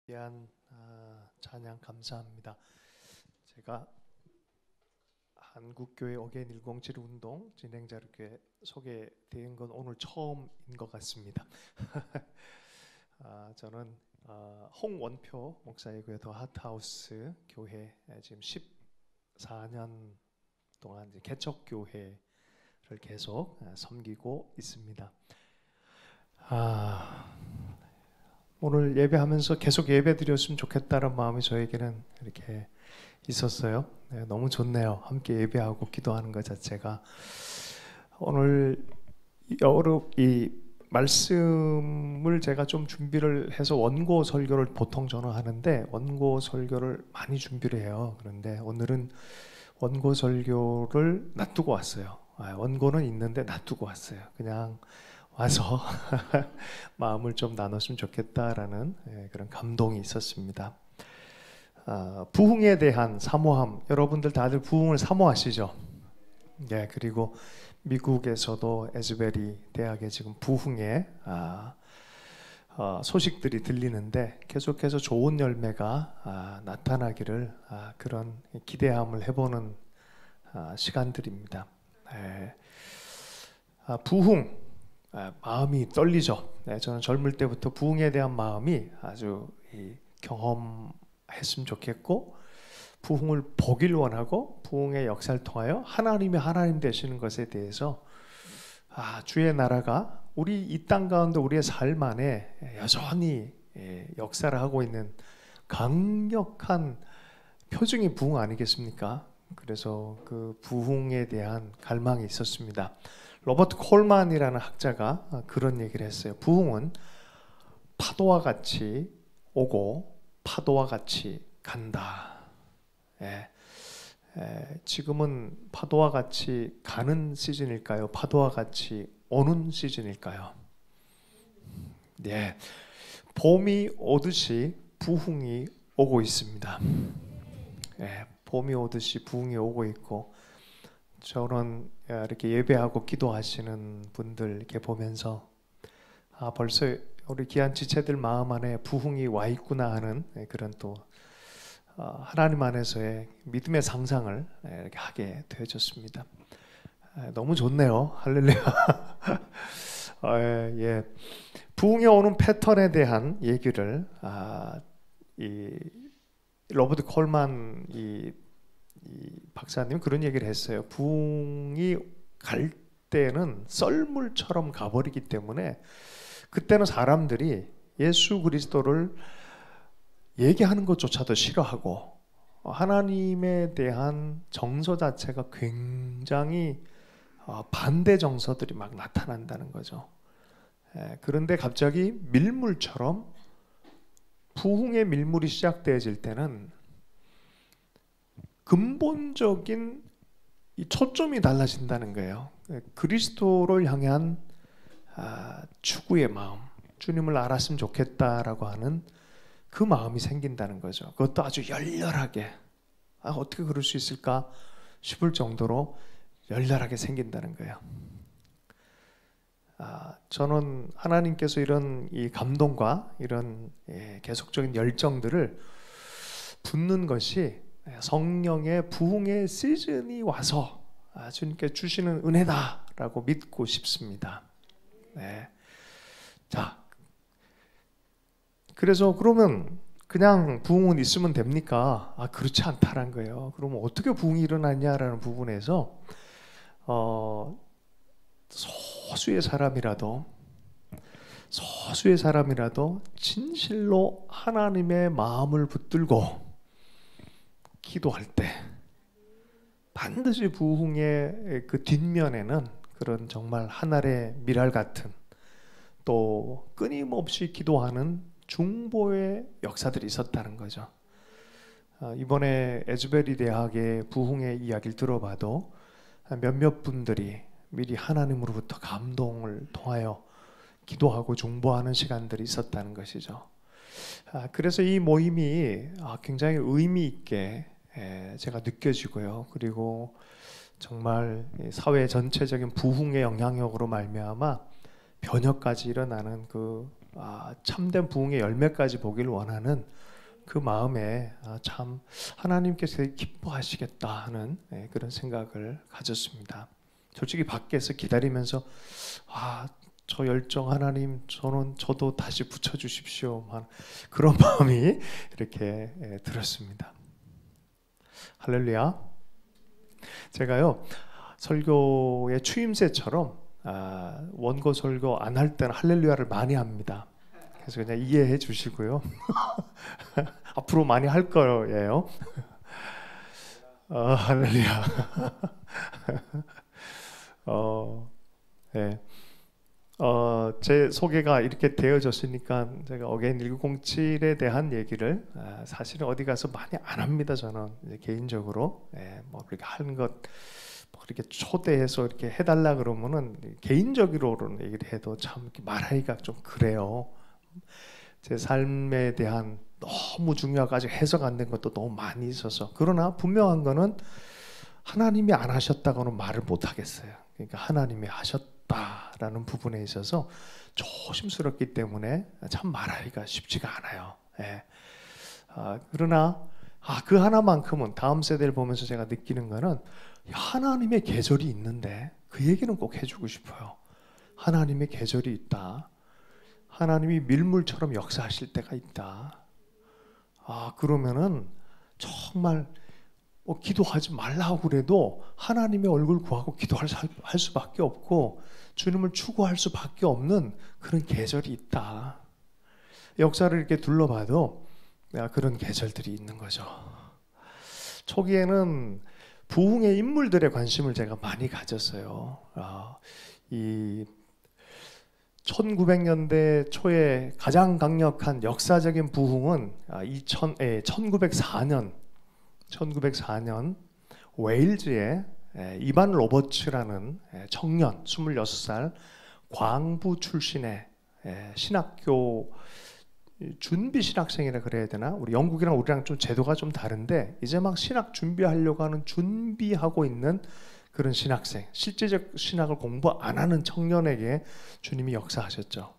귀한 찬양 감사합니다. 제가 한국교회 어게인 107 운동 진행자로 이렇게 소개된 건 오늘 처음인 것 같습니다. 저는 홍원표 목사이고요. 더 핫하우스 교회 지금 14년 동안 이제 개척교회를 계속 섬기고 있습니다. 오늘 예배하면서 계속 예배드렸으면 좋겠다는 마음이 저에게는 이렇게 있었어요. 네, 너무 좋네요. 함께 예배하고 기도하는 것 자체가. 오늘 이 말씀을 제가 좀 준비를 해서 원고 설교를 보통 저는 하는데 원고 설교를 많이 준비를 해요. 그런데 오늘은 원고 설교를 놔두고 왔어요. 원고는 있는데 놔두고 왔어요. 그냥 와서 마음을 좀 나눴으면 좋겠다라는 그런 감동이 있었습니다. 부흥에 대한 사모함, 여러분들 다들 부흥을 사모하시죠? 예, 그리고 미국에서도 에즈베리 대학에 지금 부흥의 소식들이 들리는데 계속해서 좋은 열매가 나타나기를 그런 기대함을 해보는 시간들입니다. 부흥, 마음이 떨리죠. 저는 젊을 때부터 부흥에 대한 마음이 아주 경험했으면 좋겠고, 부흥을 보길 원하고, 부흥의 역사를 통하여 하나님이 하나님 되시는 것에 대해서 주의 나라가 우리 이 땅 가운데 우리의 삶 안에 여전히 역사를 하고 있는 강력한 표징이 부흥 아니겠습니까? 그래서 그 부흥에 대한 갈망이 있었습니다. 로버트 콜만이라는 학자가 그런 얘기를 했어요. 부흥은 파도와 같이 오고 파도와 같이 간다. 지금은 파도와 같이 가는 시즌일까요? 파도와 같이 오는 시즌일까요? 네, 봄이 오듯이 부흥이 오고 있습니다. 봄이 오듯이 부흥이 오고 있고, 저는 이렇게 예배하고 기도하시는 분들 이렇게 보면서 벌써 우리 귀한 지체들 마음 안에 부흥이 와 있구나 하는 그런 또 하나님 안에서의 믿음의 상상을 이렇게 하게 되어졌습니다. 너무 좋네요. 할렐루야. 예. 부흥에 오는 패턴에 대한 얘기를 이 로버트 콜만 이 박사님 그런 얘기를 했어요. 부흥이 갈 때는 썰물처럼 가버리기 때문에 그때는 사람들이 예수 그리스도를 얘기하는 것조차도 싫어하고 하나님에 대한 정서 자체가 굉장히 반대 정서들이 막 나타난다는 거죠. 그런데 갑자기 밀물처럼 부흥의 밀물이 시작되어질 때는 근본적인 이 초점이 달라진다는 거예요. 그리스도를 향한 추구의 마음, 주님을 알았으면 좋겠다라고 하는 그 마음이 생긴다는 거죠. 그것도 아주 열렬하게, 어떻게 그럴 수 있을까 싶을 정도로 열렬하게 생긴다는 거예요. 저는 하나님께서 이런 이 감동과 이런 계속적인 열정들을 붓는 것이 성령의 부흥의 시즌이 와서 주님께 주시는 은혜다라고 믿고 싶습니다. 자, 그래서 그러면 그냥 부흥은 있으면 됩니까? 그렇지 않다는 거예요. 그러면 어떻게 부흥이 일어나냐라는 부분에서 소수의 사람이라도 진실로 하나님의 마음을 붙들고 기도할 때 반드시 부흥의 그 뒷면에는 그런 정말 하늘의 미랄 같은 또 끊임없이 기도하는 중보의 역사들이 있었다는 거죠. 이번에 에즈베리 대학의 부흥의 이야기를 들어봐도 몇몇 분들이 미리 하나님으로부터 감동을 통하여 기도하고 중보하는 시간들이 있었다는 것이죠. 그래서 이 모임이 굉장히 의미 있게 제가 느껴지고요. 그리고 정말 사회 전체적인 부흥의 영향력으로 말미암아 변혁까지 일어나는 그 참된 부흥의 열매까지 보기를 원하는 그 마음에 참 하나님께서 되게 기뻐하시겠다 하는 그런 생각을 가졌습니다. 솔직히 밖에서 기다리면서 저 열정 하나님 저도 다시 붙여주십시오 그런 마음이 이렇게 들었습니다. 할렐루야. 제가요 설교의 추임새처럼 원고 설교 안 할 때는 할렐루야를 많이 합니다. 그래서 그냥 이해해 주시고요. 앞으로 많이 할 거예요. 할렐루야. 네. 제 소개가 이렇게 되어졌으니까 제가 어게인 1907에 대한 얘기를 사실은 어디 가서 많이 안 합니다. 저는 이제 개인적으로 뭐 그렇게 하는 것 이렇게 초대해서 이렇게 해달라 그러면은 개인적으로는 얘기를 해도 참 말하기가 좀 그래요. 제 삶에 대한 너무 중요하고 아직 해석 안 된 것도 너무 많이 있어서. 그러나 분명한 거는 하나님이 안 하셨다고는 말을 못 하겠어요. 그러니까 하나님이 하셨다라는 부분에 있어서 조심스럽기 때문에 참 말하기가 쉽지가 않아요. 그러나 그 하나만큼은 다음 세대를 보면서 제가 느끼는 거는 하나님의 계절이 있는데 그 얘기는 꼭 해주고 싶어요. 하나님의 계절이 있다. 하나님이 밀물처럼 역사하실 때가 있다. 그러면은 정말 기도하지 말라고 그래도 하나님의 얼굴 구하고 기도할 수밖에 없고 주님을 추구할 수밖에 없는 그런 계절이 있다. 역사를 이렇게 둘러봐도 그런 계절들이 있는 거죠. 초기에는 부흥의 인물들의 관심을 제가 많이 가졌어요. 이 1900년대 초에 가장 강력한 역사적인 부흥은 1904년 웨일즈의 이반 로버츠라는 청년 26살 광부 출신의 신학교 준비 신학생이라 그래야 되나? 우리 영국이랑 우리랑 좀 제도가 좀 다른데 이제 막 신학 준비하려고 하는 준비하고 있는 그런 신학생, 실제적 신학을 공부 안 하는 청년에게 주님이 역사하셨죠.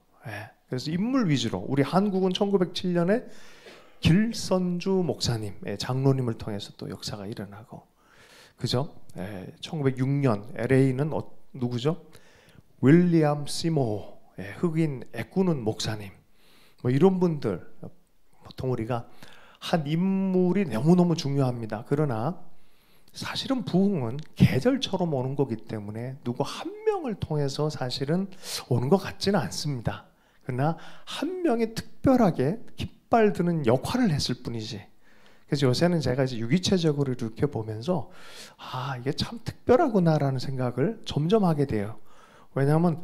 그래서 인물 위주로 우리 한국은 1907년에 길선주 목사님, 장로님을 통해서 또 역사가 일어나고, 그죠? 1906년 LA는 누구죠? 윌리엄 시모, 흑인 애꾸는 목사님. 뭐 이런 분들, 보통 우리가 한 인물이 너무너무 중요합니다. 그러나 사실은 부흥은 계절처럼 오는 거기 때문에 누구 한 명을 통해서 사실은 오는 것 같지는 않습니다. 그러나 한 명이 특별하게 깃발 드는 역할을 했을 뿐이지. 그래서 요새는 제가 이제 유기체적으로 이렇게 보면서 이게 참 특별하구나라는 생각을 점점 하게 돼요. 왜냐하면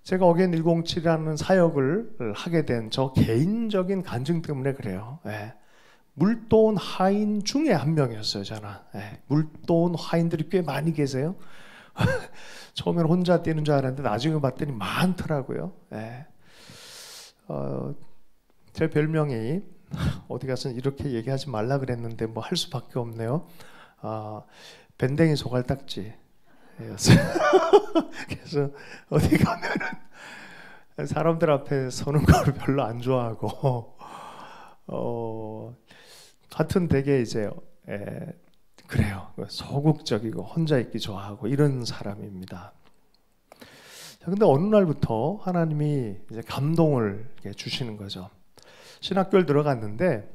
제가 어게인 107이라는 사역을 하게 된 저 개인적인 간증 때문에 그래요. 물도원 하인 중에 한 명이었어요. 저는 물도원 하인들이 꽤 많이 계세요. 처음에는 혼자 뛰는 줄 알았는데 나중에 봤더니 많더라고요. 제 별명이 어디 가서 이렇게 얘기하지 말라 그랬는데 뭐 할 수밖에 없네요. 밴댕이 소갈딱지. 그래서 어디 가면은 사람들 앞에 서는 걸 별로 안 좋아하고 하여튼 되게 이제 그래요. 소극적이고 혼자 있기 좋아하고 이런 사람입니다. 근데 어느 날부터 하나님이 이제 감동을 주시는 거죠. 신학교를 들어갔는데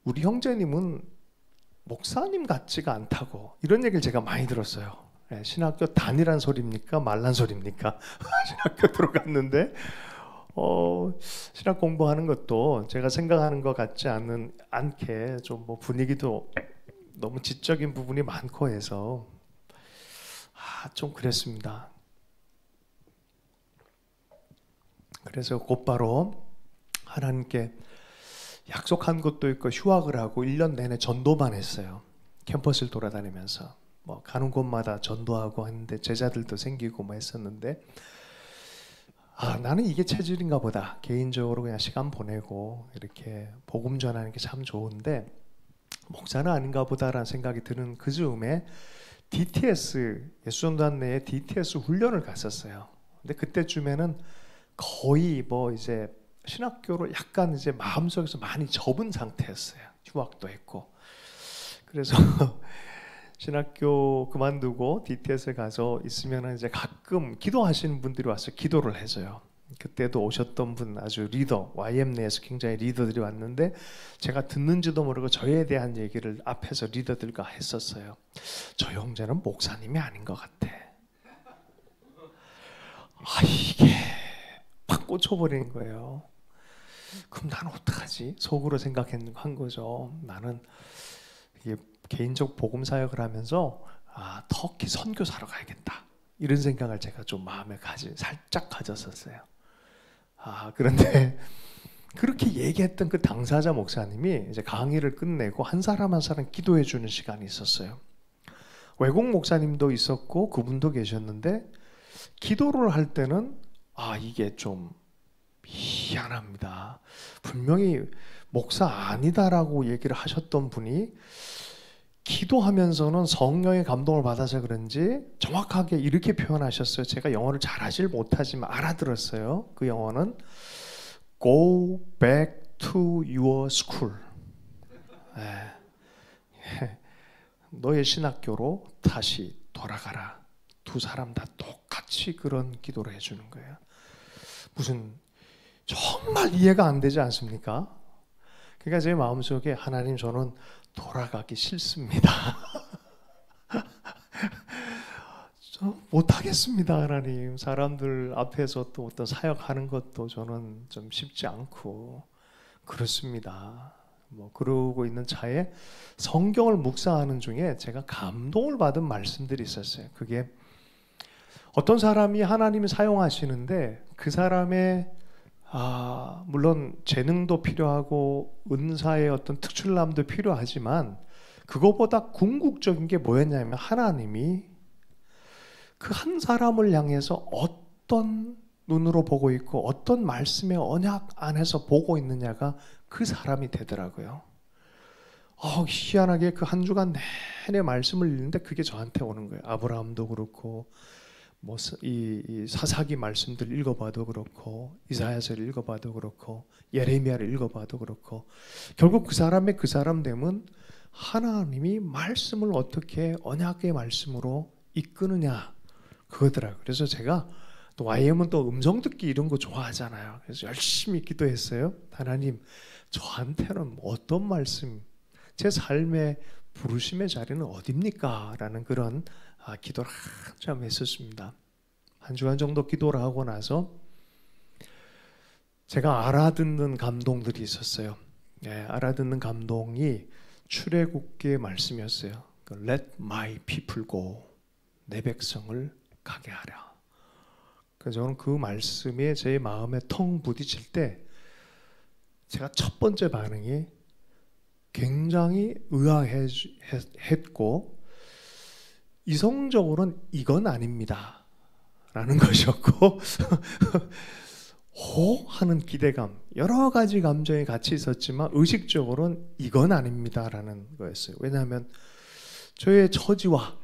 우리 형제님은 목사님 같지가 않다고 이런 얘기를 제가 많이 들었어요. 신학교 다니란 소리입니까? 말란 소리입니까? 신학교 들어갔는데 신학 공부하는 것도 제가 생각하는 것 같지 않게 좀 뭐 분위기도 너무 지적인 부분이 많고 해서 좀 그랬습니다. 그래서 곧바로 하나님께 약속한 것도 있고 휴학을 하고 1년 내내 전도만 했어요. 캠퍼스를 돌아다니면서 뭐 가는 곳마다 전도하고 했는데 제자들도 생기고 뭐 했었는데 나는 이게 체질인가 보다. 개인적으로 그냥 시간 보내고 이렇게 복음 전하는 게 참 좋은데 목사는 아닌가 보다라는 생각이 드는 그 즈음에 DTS 예수전도단 내에 DTS 훈련을 갔었어요. 근데 그때쯤에는 거의 뭐 이제 신학교를 약간 이제 마음속에서 많이 접은 상태였어요. 휴학도 했고. 그래서 신학교 그만두고 DTS에 가서 있으면 이제 가끔 기도하시는 분들이 와서 기도를 해줘요. 그때도 오셨던 분 아주 리더, YM 내에서 굉장히 리더들이 왔는데 제가 듣는지도 모르고 저에 대한 얘기를 앞에서 리더들과 했었어요. 저 형제는 목사님이 아닌 것 같아. 이게 팍 꽂혀버리는 거예요. 그럼 나는 어떡하지? 속으로 생각한 거죠. 나는 이게 개인적 복음 사역을 하면서 터키 선교사로 가야겠다. 이런 생각을 제가 좀 마음에 살짝 가졌었어요. 그런데 그렇게 얘기했던 그 당사자 목사님이 이제 강의를 끝내고 한 사람 한 사람 기도해 주는 시간이 있었어요. 외국 목사님도 있었고 그분도 계셨는데 기도를 할 때는 이게 좀 희한합니다. 분명히 목사 아니다라고 얘기를 하셨던 분이 기도하면서는 성령의 감동을 받아서 그런지 정확하게 이렇게 표현하셨어요. 제가 영어를 잘하지 못하지만 알아들었어요. 그 영어는 Go back to your school. 너의 신학교로 다시 돌아가라. 두 사람 다 똑같이 그런 기도를 해주는 거예요. 무슨 정말 이해가 안 되지 않습니까? 그러니까 제 마음속에 하나님 저는 돌아가기 싫습니다. 저 못하겠습니다. 하나님 사람들 앞에서 또 어떤 사역하는 것도 저는 좀 쉽지 않고 그렇습니다. 뭐 그러고 있는 차에 성경을 묵상하는 중에 제가 감동을 받은 말씀들이 있었어요. 그게 어떤 사람이 하나님이 사용하시는데 그 사람의 물론 재능도 필요하고 은사의 어떤 특출남도 필요하지만 그거보다 궁극적인 게 뭐였냐면 하나님이 그 한 사람을 향해서 어떤 눈으로 보고 있고 어떤 말씀의 언약 안에서 보고 있느냐가 그 사람이 되더라고요. 희한하게 그 한 주간 내내 말씀을 읽는데 그게 저한테 오는 거예요. 아브라함도 그렇고 뭐 이 사사기 말씀들 읽어봐도 그렇고 이사야서를 읽어봐도 그렇고 예레미야를 읽어봐도 그렇고 결국 그 사람의 그 사람됨은 하나님이 말씀을 어떻게 언약의 말씀으로 이끄느냐 그거더라고요. 그래서 제가 또 YM은 또 음성 듣기 이런 거 좋아하잖아요. 그래서 열심히 기도했어요. 하나님 저한테는 어떤 말씀 제 삶의 부르심의 자리는 어딥니까? 라는 그런 기도를 한참 했었습니다. 한 주간 정도 기도를 하고 나서 제가 알아듣는 감동들이 있었어요. 알아듣는 감동이 출애굽기의 말씀이었어요. Let my people go. 내 백성을 가게 하라. 그래서 저는 그 말씀에 제 마음에 텅 부딪힐 때 제가 첫 번째 반응이 굉장히 의아했고 이성적으로는 이건 아닙니다 라는 것이었고 하는 기대감 여러 가지 감정이 같이 있었지만 의식적으로는 이건 아닙니다 라는 거였어요. 왜냐하면 저의 처지와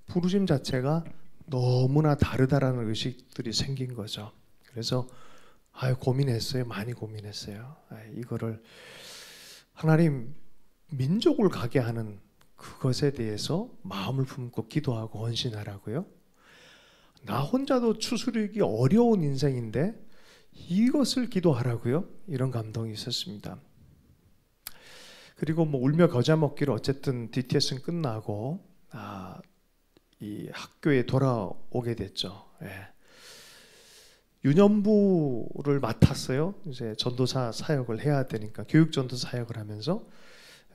부르심 자체가 너무나 다르다라는 의식들이 생긴 거죠. 그래서 고민했어요. 많이 고민했어요. 이거를 하나님 민족을 가게 하는 그것에 대해서 마음을 품고 기도하고 헌신하라고요. 나 혼자도 추스르기 어려운 인생인데 이것을 기도하라고요. 이런 감동이 있었습니다. 그리고 뭐 울며 겨자 먹기를 어쨌든 DTS는 끝나고 이 학교에 돌아오게 됐죠. 유년부를 맡았어요. 이제 전도사 사역을 해야 되니까 교육 전도사 사역을 하면서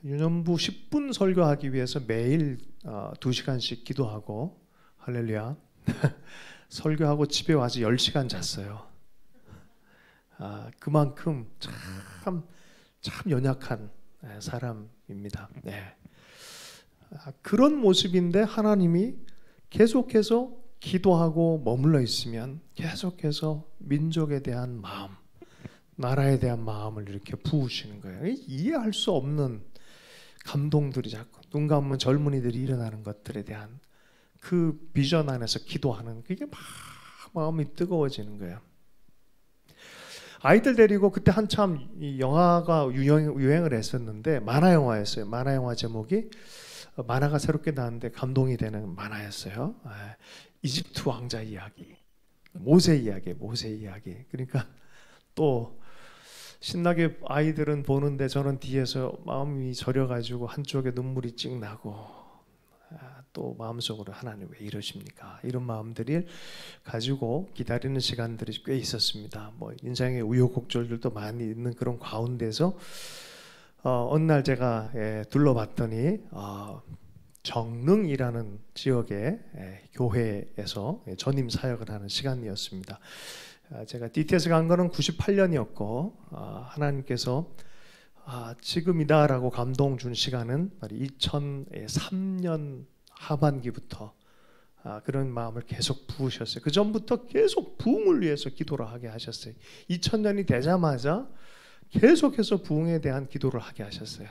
유년부 10분 설교하기 위해서 매일 2시간씩 기도하고 할렐루야 설교하고 집에 와서 10시간 잤어요. 그만큼 참 연약한 사람입니다. 그런 모습인데 하나님이 계속해서 기도하고 머물러 있으면 계속해서 민족에 대한 마음, 나라에 대한 마음을 이렇게 부으시는 거예요. 이해할 수 없는 감동들이 자꾸 눈 감으면 젊은이들이 일어나는 것들에 대한 그 비전 안에서 기도하는 그게 막 마음이 뜨거워지는 거예요. 아이들 데리고 그때 한참 이 영화가 유행을 했었는데 만화 영화였어요. 만화 영화 제목이 만화가 새롭게 나왔는데 감동이 되는 만화였어요. 이집트 왕자 이야기, 모세 이야기. 그러니까 또 신나게 아이들은 보는데 저는 뒤에서 마음이 저려가지고 한쪽에 눈물이 찍 나고 또 마음속으로 하나님 왜 이러십니까? 이런 마음들을 가지고 기다리는 시간들이 꽤 있었습니다. 뭐 인생의 우여곡절들도 많이 있는 그런 가운데서 어느 날 제가 둘러봤더니 정릉이라는 지역의 교회에서 전임 사역을 하는 시간이었습니다. 제가 DTS 간 거는 98년이었고 하나님께서 지금이다라고 감동 준 시간은 2003년 하반기부터 그런 마음을 계속 부으셨어요. 그 전부터 계속 부흥을 위해서 기도를 하게 하셨어요. 2000년이 되자마자 계속해서 부흥에 대한 기도를 하게 하셨어요.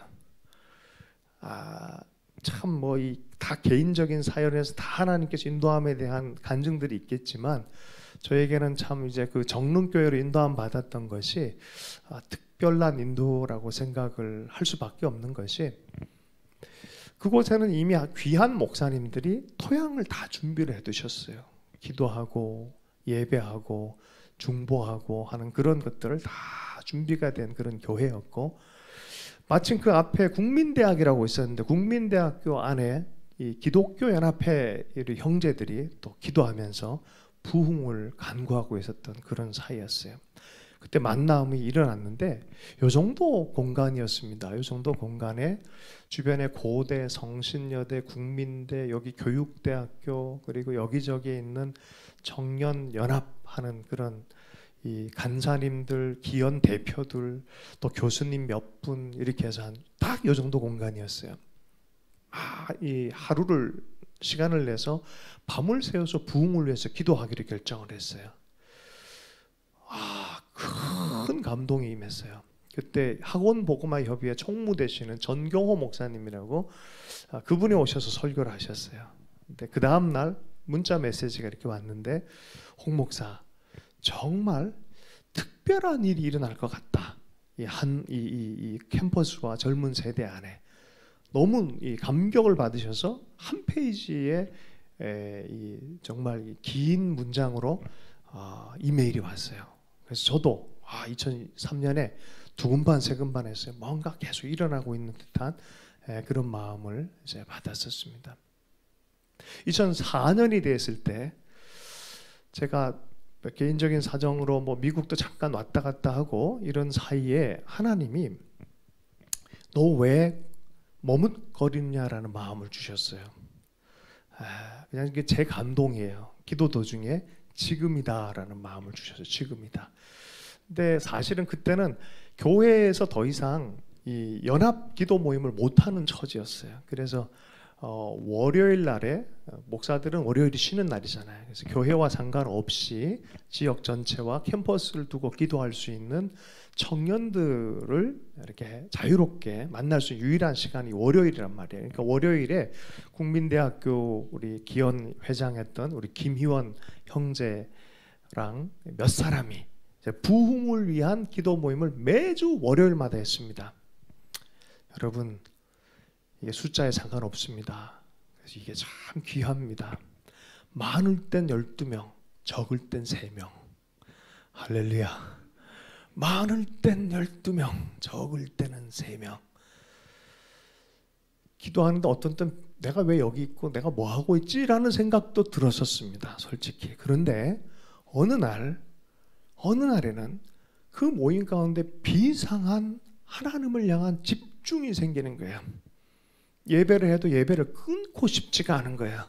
참 뭐 다 개인적인 사연에서 다 하나님께서 인도함에 대한 간증들이 있겠지만 저에게는 참 이제 그 정릉교회로 인도함 받았던 것이 특별한 인도라고 생각을 할 수밖에 없는 것이 그곳에는 이미 귀한 목사님들이 토양을 다 준비를 해두셨어요. 기도하고 예배하고 중보하고 하는 그런 것들을 다 준비가 된 그런 교회였고 마침 그 앞에 국민대학이라고 있었는데 국민대학교 안에 이 기독교 연합회 형제들이 또 기도하면서 부흥을 간구하고 있었던 그런 사이였어요. 그때 만남이 일어났는데 이 정도 공간이었습니다. 이 정도 공간에 주변에 고대, 성신여대, 국민대, 여기 교육대학교 그리고 여기저기 있는 청년연합하는 그런 이 간사님들, 기연 대표들, 또 교수님 몇 분 이렇게 해서 딱 이 정도 공간이었어요. 이 하루를 시간을 내서 밤을 새워서 부흥을 위해서 기도하기로 결정을 했어요. 큰 감동이 임했어요. 그때 학원복음화협의회 총무 되시는 전경호 목사님이라고 그분이 오셔서 설교를 하셨어요. 근데 그 다음 날 문자 메시지가 이렇게 왔는데 홍 목사 정말 특별한 일이 일어날 것 같다. 이 캠퍼스와 젊은 세대 안에 너무 이 감격을 받으셔서 한 페이지에 정말 긴 문장으로 이메일이 왔어요. 그래서 저도 2003년에 두근반 세근반 했어요. 뭔가 계속 일어나고 있는 듯한 그런 마음을 이제 받았었습니다. 2004년이 됐을 때 제가 개인적인 사정으로 뭐 미국도 잠깐 왔다 갔다 하고 이런 사이에 하나님이 너 왜 머뭇거리냐라는 마음을 주셨어요. 그냥 이게 제 감동이에요. 기도 도중에 지금이다라는 마음을 주셔서 지금이다. 근데 사실은 그때는 교회에서 더 이상 이 연합 기도 모임을 못하는 처지였어요. 그래서 월요일 날에 목사들은 월요일이 쉬는 날이잖아요. 그래서 교회와 상관없이 지역 전체와 캠퍼스를 두고 기도할 수 있는 청년들을 이렇게 자유롭게 만날 수 있는 유일한 시간이 월요일이란 말이에요. 그러니까 월요일에 국민대학교 우리 기원 회장했던 우리 김희원 형제랑 몇 사람이 부흥을 위한 기도 모임을 매주 월요일마다 했습니다. 여러분 이게 숫자에 상관없습니다. 그래서 이게 참 귀합니다. 많을 땐 12명, 적을 땐 3명. 할렐루야. 많을 땐 12명, 적을 때는 3명. 기도하는데 어떤 땐 내가 왜 여기 있고 내가 뭐 하고 있지라는 생각도 들었었습니다. 솔직히. 그런데 어느 날에는 그 모임 가운데 비상한 하나님을 향한 집중이 생기는 거예요. 예배를 해도 예배를 끊고 싶지가 않은 거예요.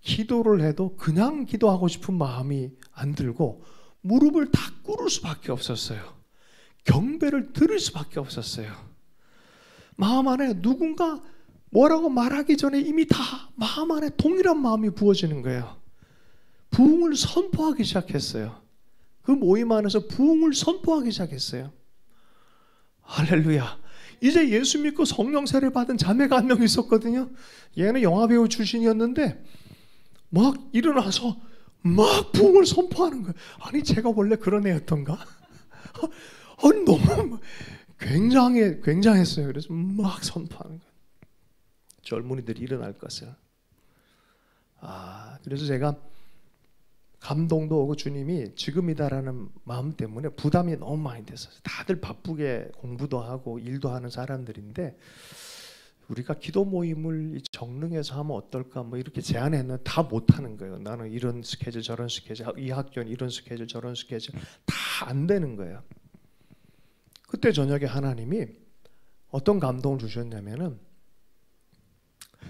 기도를 해도 그냥 기도하고 싶은 마음이 안 들고 무릎을 다 꿇을 수밖에 없었어요. 경배를 드릴 수밖에 없었어요. 마음 안에 누군가 뭐라고 말하기 전에 이미 다 마음 안에 동일한 마음이 부어지는 거예요. 부흥을 선포하기 시작했어요. 그 모임 안에서 부흥을 선포하기 시작했어요. 할렐루야. 이제 예수 믿고 성령 세례 받은 자매가 한 명 있었거든요. 얘는 영화배우 출신이었는데 막 일어나서 막 부흥을 선포하는 거예요. 아니 제가 원래 그런 애였던가? 아니 너무 굉장했어요. 그래서 막 선포하는 거예요. 젊은이들이 일어날 것을. 그래서 제가 감동도 오고 주님이 지금이다라는 마음 때문에 부담이 너무 많이 됐어요. 다들 바쁘게 공부도 하고 일도 하는 사람들인데 우리가 기도 모임을 정릉에서 하면 어떨까 뭐 이렇게 제안했는데 다 못하는 거예요. 나는 이런 스케줄 저런 스케줄, 이 학교는 이런 스케줄 저런 스케줄 다 안 되는 거예요. 그때 저녁에 하나님이 어떤 감동을 주셨냐면은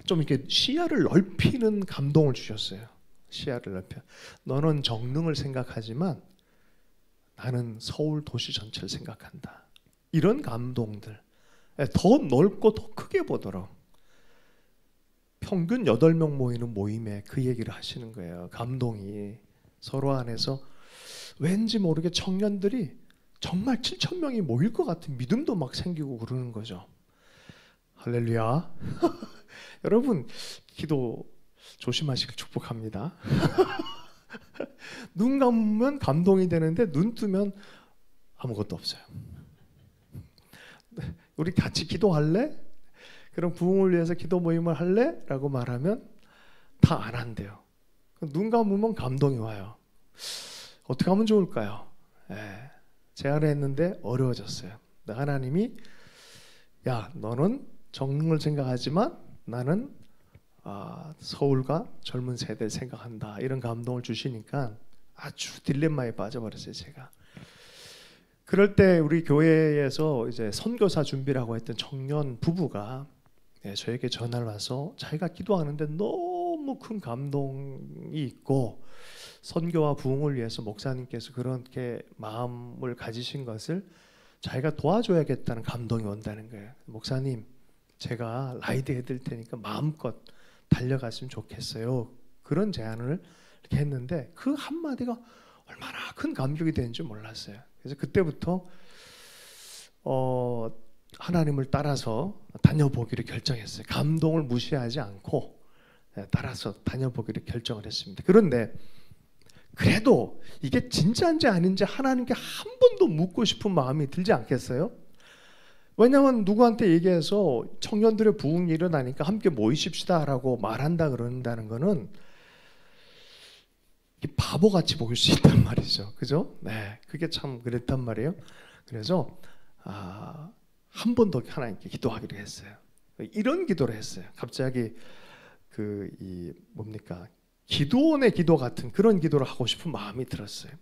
좀 이렇게 시야를 넓히는 감동을 주셨어요. 시야를 넓혀. 너는 정릉을 생각하지만 나는 서울 도시 전체를 생각한다. 이런 감동들. 더 넓고 더 크게 보도록. 평균 8명 모이는 모임에 그 얘기를 하시는 거예요. 감동이 서로 안에서 왠지 모르게 청년들이 정말 7,000명이 모일 것 같은 믿음도 막 생기고 그러는 거죠. 할렐루야. 여러분 기도 조심하시길 축복합니다. 눈 감으면 감동이 되는데 눈 뜨면 아무것도 없어요. 우리 같이 기도할래? 그럼 부흥을 위해서 기도 모임을 할래? 라고 말하면 다 안 한대요. 눈 감으면 감동이 와요. 어떻게 하면 좋을까요? 제안을 했는데 어려워졌어요. 하나님이 야 너는 정릉을 생각하지만 나는 서울과 젊은 세대를 생각한다. 이런 감동을 주시니까 아주 딜레마에 빠져버렸어요. 제가. 그럴 때 우리 교회에서 이제 선교사 준비라고 했던 청년 부부가 저에게 전화를 와서 자기가 기도하는데 너무 큰 감동이 있고 선교와 부흥을 위해서 목사님께서 그렇게 마음을 가지신 것을 자기가 도와줘야겠다는 감동이 온다는 거예요. 목사님, 제가 라이드 해드릴 테니까 마음껏 달려갔으면 좋겠어요. 그런 제안을 이렇게 했는데 그 한마디가 얼마나 큰 감격이 되는지 몰랐어요. 그래서 그때부터 하나님을 따라서 다녀보기를 결정했어요. 감동을 무시하지 않고 따라서 다녀보기를 결정을 했습니다. 그런데 그래도 이게 진짜인지 아닌지 하나님께 한 번 더 묻고 싶은 마음이 들지 않겠어요? 왜냐하면 누구한테 얘기해서 청년들의 부흥이 일어나니까 함께 모이십시다라고 말한다 그런다는 거는 바보같이 보일 수 있단 말이죠. 그죠? 네, 그게 참 그랬단 말이에요. 그래서 한 번 더 하나님께 기도하기로 했어요. 이런 기도를 했어요. 갑자기 뭡니까? 기도원의 기도 같은 그런 기도를 하고 싶은 마음이 들었어요.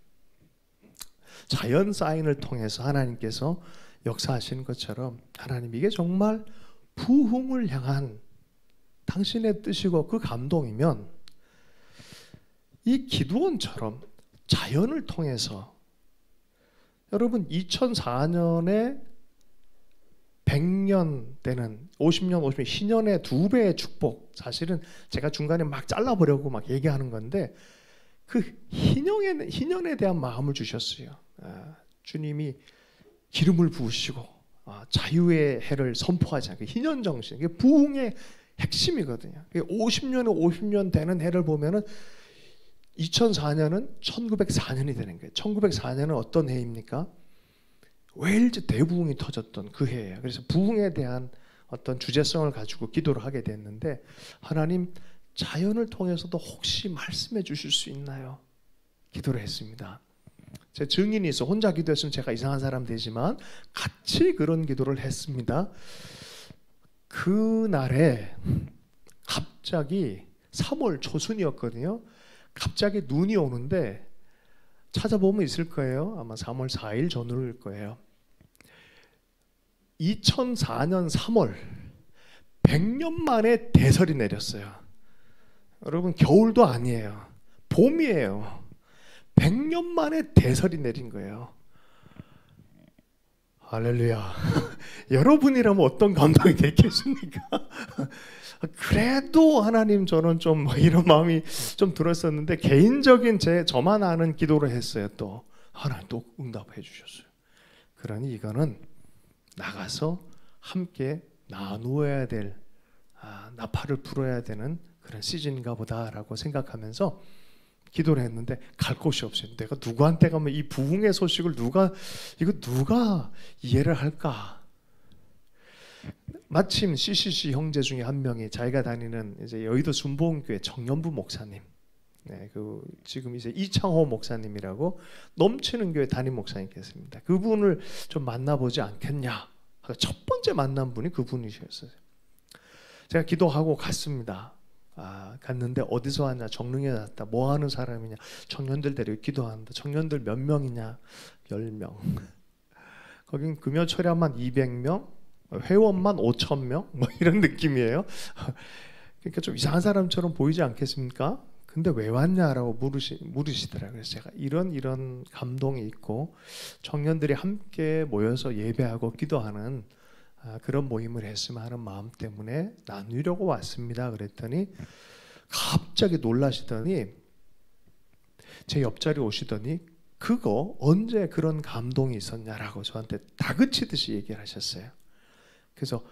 자연 사인을 통해서 하나님께서 역사하시는 것처럼 하나님 이게 정말 부흥을 향한 당신의 뜻이고 그 감동이면 이 기도원처럼 자연을 통해서 여러분 2004년에 100년 되는 50년 희년의 2배의 축복 사실은 제가 중간에 막 잘라보려고 막 얘기하는 건데 그 희년에 대한 마음을 주셨어요. 주님이 기름을 부으시고 자유의 해를 선포하지 않고 희년 정신 이게 부흥의 핵심이거든요. 50년에 50년 되는 해를 보면은 2004년은 1904년이 되는 거예요. 1904년은 어떤 해입니까? 웨일즈 대부흥이 터졌던 그 해예요. 그래서 부흥에 대한 어떤 주제성을 가지고 기도를 하게 됐는데 하나님 자연을 통해서도 혹시 말씀해 주실 수 있나요? 기도를 했습니다. 제 증인이 있어 혼자 기도했으면 제가 이상한 사람 되지만 같이 그런 기도를 했습니다. 그날에 갑자기 3월 초순이었거든요. 갑자기 눈이 오는데 찾아보면 있을 거예요. 아마 3월 4일 전후일 거예요. 2004년 3월 100년 만에 대설이 내렸어요. 여러분 겨울도 아니에요. 봄이에요. 100년 만에 대설이 내린 거예요. 할렐루야. 여러분이라면 어떤 감동이 됐겠습니까? 그래도 하나님 저는 좀 이런 마음이 좀 들었었는데 개인적인 저만 아는 기도를 했어요. 또 하나님 또 응답해 주셨어요. 그러니 이거는 나가서 함께 나누어야 될 나팔을 불어야 되는 그런 시즌인가 보다라고 생각하면서 기도를 했는데 갈 곳이 없어요. 내가 누구한테 가면 이 부흥의 소식을 누가 이해를 할까? 마침 CCC 형제 중에 한 명이 자기가 다니는 이제 여의도 순복음교회 정연부 목사님, 지금 이제 이창호 목사님이라고 넘치는 교회 담임 목사님 계십니다. 그분을 좀 만나보지 않겠냐? 첫 번째 만난 분이 그분이셨어요. 제가 기도하고 갔습니다. 갔는데 어디서 왔냐? 정릉에 왔다. 뭐 하는 사람이냐? 청년들 데리고 기도한다. 청년들 몇 명이냐? 10명. 거긴 금요철야만 200명, 회원만 5,000명, 뭐 이런 느낌이에요. 그러니까 좀 이상한 사람처럼 보이지 않겠습니까? 근데 왜 왔냐라고 물으시더라고요. 그래서 제가 이런 감동이 있고 청년들이 함께 모여서 예배하고 기도하는 그런 모임을 했으면 하는 마음 때문에 나누려고 왔습니다. 그랬더니 갑자기 놀라시더니 제 옆자리 오시더니 그거 언제 그런 감동이 있었냐라고 저한테 다그치듯이 얘기를 하셨어요. 그래서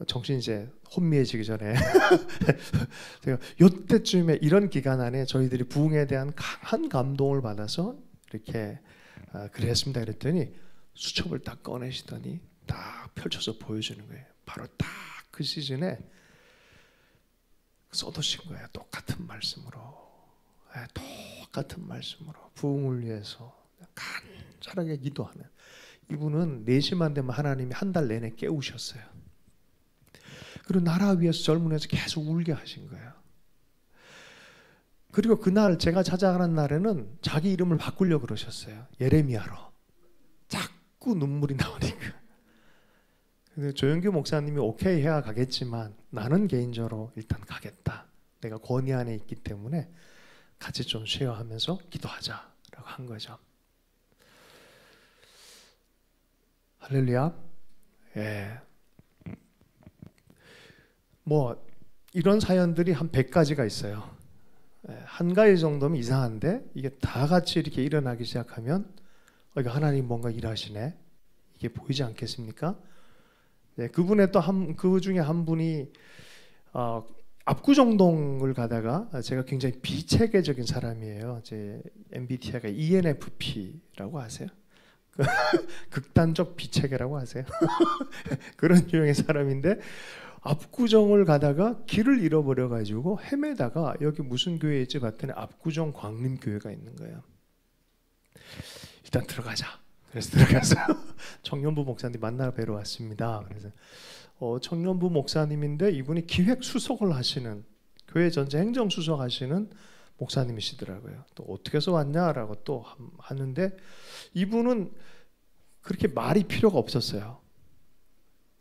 정신이 이제 혼미해지기 전에 제가 이때쯤에 이런 기간 안에 저희들이 부흥에 대한 강한 감동을 받아서 이렇게 그랬습니다. 그랬더니 수첩을 딱 꺼내시더니 딱 펼쳐서 보여주는 거예요. 바로 딱 그 시즌에 써두신 거예요. 똑같은 말씀으로 부흥을 위해서 간절하게 기도하는 이분은 4시만 되면 하나님이 한 달 내내 깨우셨어요. 그리고 나라 위해서 젊은이에서 계속 울게 하신 거예요. 그리고 그날 제가 찾아가는 날에는 자기 이름을 바꾸려고 그러셨어요. 예레미야로. 자꾸 눈물이 나오니까. 근데 조영규 목사님이 오케이 해야 가겠지만 나는 개인적으로 일단 가겠다. 내가 권위 안에 있기 때문에 같이 좀 쉐어하면서 기도하자라고 한 거죠. 할렐루야. 예. 뭐 이런 사연들이 한 100가지가 있어요. 한 가지 정도면 이상한데 이게 다 같이 이렇게 일어나기 시작하면 하나님 뭔가 일하시네. 이게 보이지 않겠습니까? 네, 그분의 또 그 중에 한 분이 압구정동을 가다가 제가 굉장히 비체계적인 사람이에요. 제 MBTI가 ENFP라고 아세요? 극단적 비체계라고 하세요. 그런 유형의 사람인데 압구정을 가다가 길을 잃어버려 가지고 헤매다가 여기 무슨 교회 있지 봤더니 압구정 광림교회가 있는 거예요. 일단 들어가자. 그래서 들어가서 청년부 목사님 만나 뵈러 왔습니다. 그래서 청년부 목사님인데 이분이 기획 수석을 하시는 교회 전체 행정 수석 하시는 목사님이시더라고요. 또 어떻게 해서 왔냐라고 또 하는데 이분은 그렇게 말이 필요가 없었어요.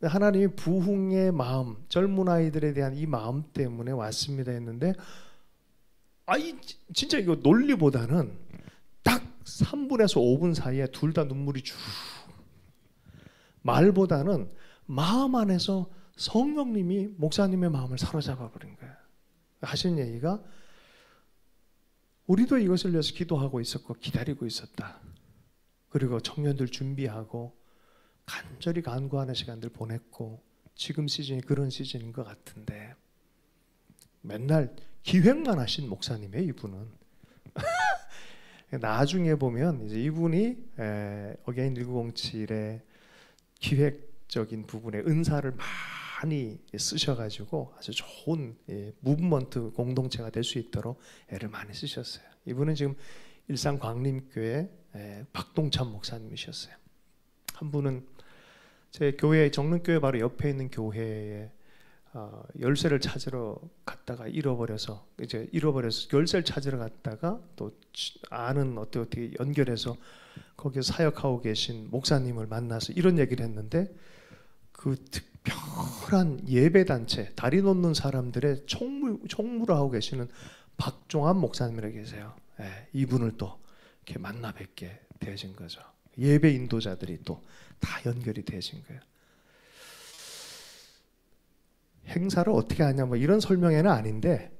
하나님이 부흥의 마음, 젊은 아이들에 대한 이 마음 때문에 왔습니다 했는데 진짜 이거 논리보다는 딱 3분에서 5분 사이에 둘 다 눈물이 쭉 말보다는 마음 안에서 성령님이 목사님의 마음을 사로잡아 버린 거예요. 하신 얘기가 우리도 이것을 위해서 기도하고 있었고 기다리고 있었다. 그리고 청년들 준비하고 간절히 간구하는 시간들 보냈고 지금 시즌이 그런 시즌인 것 같은데 맨날 기획만 하신 목사님이에요. 이분은. 나중에 보면 이제 이분이 어게인 1907의 기획적인 부분에 은사를 많이 쓰셔가지고 아주 좋은 무브먼트 공동체가 될 수 있도록 애를 많이 쓰셨어요. 이분은 지금 일산 광림교회 박동찬 목사님이셨어요. 한 분은 제 교회 정릉교회 바로 옆에 있는 교회에 열쇠를 찾으러 갔다가 잃어버려서 열쇠를 찾으러 갔다가 또 아는 어떻게 연결해서 거기서 사역하고 계신 목사님을 만나서 이런 얘기를 했는데 그 특별한 예배단체 다리 놓는 사람들의 총무를 하고 계시는 박종환 목사님이라 계세요. 이분을 또 이렇게 만나 뵙게 되어진 거죠. 예배 인도자들이 또 다 연결이 되어진 거예요. 행사를 어떻게 하냐 뭐 이런 설명회는 아닌데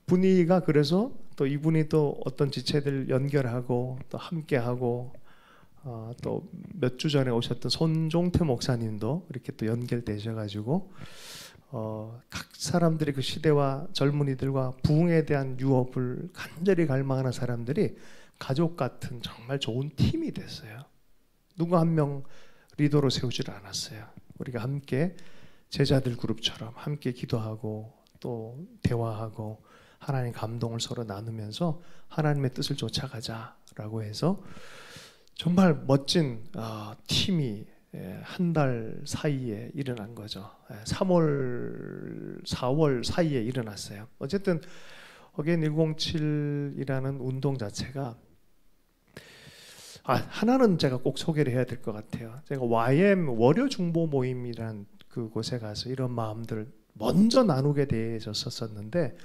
분위기가 그래서 또 이분이 또 어떤 지체들 연결하고 또 함께하고 또 몇 주 전에 오셨던 손종태 목사님도 이렇게 또 연결되셔가지고 각 사람들이 그 시대와 젊은이들과 부흥에 대한 유업을 간절히 갈망하는 사람들이 가족 같은 정말 좋은 팀이 됐어요. 누구 한 명 리더로 세우지를 않았어요. 우리가 함께 제자들 그룹처럼 함께 기도하고 또 대화하고 하나님 감동을 서로 나누면서 하나님의 뜻을 쫓아가자라고 해서 정말 멋진 팀이 한 달 사이에 일어난 거죠. 3월, 4월 사이에 일어났어요. 어쨌든 어게인 107이라는 운동 자체가 하나는 제가 꼭 소개를 해야 될 것 같아요. 제가 YM 월요 중보 모임이란 그곳에 가서 이런 마음들을 먼저 나누게 되었었는데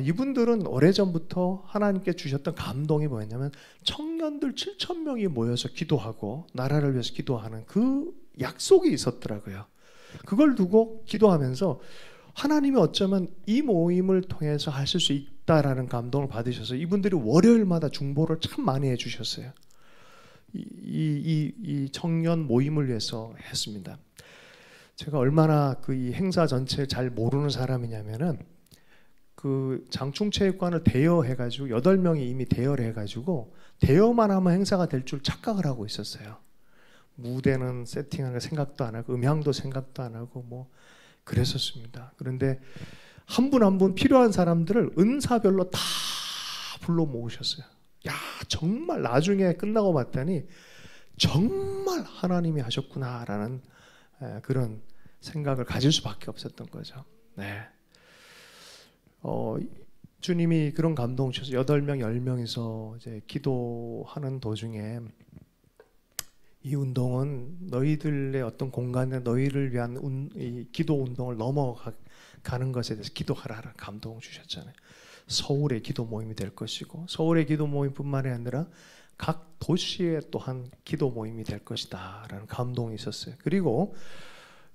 이분들은 오래전부터 하나님께 주셨던 감동이 뭐였냐면 청년들 7,000명이 모여서 기도하고 나라를 위해서 기도하는 그 약속이 있었더라고요. 그걸 두고 기도하면서 하나님이 어쩌면 이 모임을 통해서 하실 수 있다라는 감동을 받으셔서 이분들이 월요일마다 중보를 참 많이 해주셨어요. 이 청년 모임을 위해서 했습니다. 제가 얼마나 그 이 행사 전체를 잘 모르는 사람이냐면은 그 장충체육관을 대여해가지고 8명이 이미 대여를 해가지고 대여만 하면 행사가 될 줄 착각을 하고 있었어요. 무대는 세팅하는 거 생각도 안 하고 음향도 생각도 안 하고 뭐 그랬었습니다. 그런데 한 분 한 분 필요한 사람들을 은사별로 다 불러 모으셨어요. 야, 정말 나중에 끝나고 봤더니 정말 하나님이 하셨구나라는 그런 생각을 가질 수밖에 없었던 거죠. 네. 주님이 그런 감동 주셔서 8명, 10명이서 이제 기도하는 도중에 이 운동은 너희들의 어떤 공간에 너희를 위한 이 기도 운동을 넘어가는 것에 대해서 기도하라는 감동을 주셨잖아요. 서울의 기도 모임이 될 것이고 서울의 기도 모임뿐만이 아니라 각 도시에 또한 기도 모임이 될 것이다 라는 감동이 있었어요. 그리고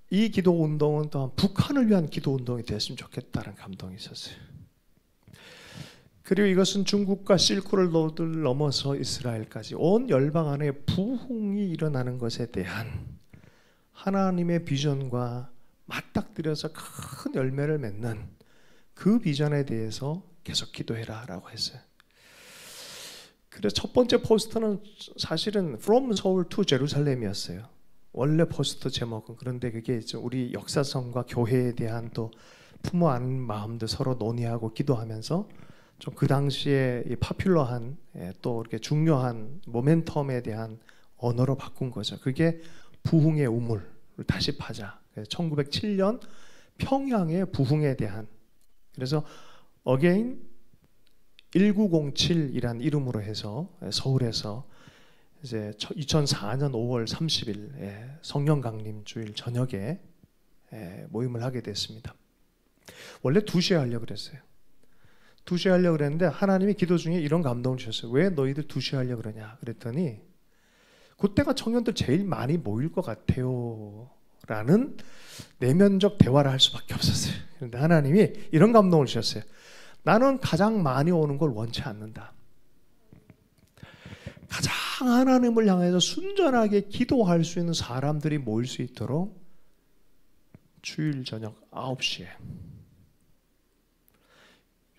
이 기도 운동은 또한 북한을 위한 기도 운동이 됐으면 좋겠다는 감동이 있었어요. 그리고 이것은 중국과 실크로드를 넘어서 이스라엘까지 온 열방 안에 부흥이 일어나는 것에 대한 하나님의 비전과 맞닥뜨려서 큰 열매를 맺는 그 비전에 대해서 계속 기도해라 라고 했어요. 그래서 첫 번째 포스터는 사실은 From Seoul to Jerusalem이었어요. 원래 포스터 제목은. 그런데 그게 우리 역사성과 교회에 대한 또 품어 안는 마음도 서로 논의하고 기도하면서 좀 그 당시에 이 파퓰러한 또 이렇게 중요한 모멘텀에 대한 언어로 바꾼 거죠. 그게 부흥의 우물을 다시 파자. 1907년 평양의 부흥에 대한, 그래서 어게인 1907이란 이름으로 해서 서울에서 이제 2004년 5월 30일 성령 강림 주일 저녁에 모임을 하게 됐습니다. 원래 2시에 하려고 그랬어요. 2시에 하려고 그랬는데 하나님이 기도 중에 이런 감동을 주셨어요. 왜 너희들 2시에 하려고 그러냐 그랬더니 그때가 청년들 제일 많이 모일 것 같아요 라는 내면적 대화를 할 수밖에 없었어요. 그런데 하나님이 이런 감동을 주셨어요. 나는 가장 많이 오는 걸 원치 않는다. 가장 하나님을 향해서 순전하게 기도할 수 있는 사람들이 모일 수 있도록 주일 저녁 9시에.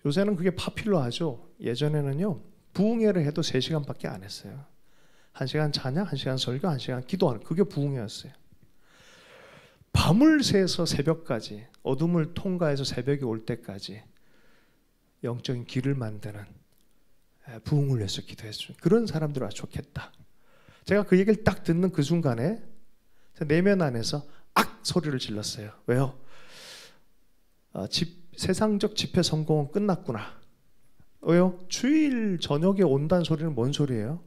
요새는 그게 파퓰러하죠. 예전에는요 부흥회를 해도 3시간밖에 안 했어요. 1시간 찬양, 1시간 설교, 1시간 기도하는, 그게 부흥회였어요. 밤을 새서 새벽까지, 어둠을 통과해서 새벽이 올 때까지 영적인 길을 만드는 부흥을 위해서 기도했죠. 그런 사람들 와 좋겠다. 제가 그 얘기를 딱 듣는 그 순간에 내면 안에서 악 소리를 질렀어요. 왜요? 세상적 집회 성공은 끝났구나. 왜요? 주일 저녁에 온다는 소리는 뭔 소리예요?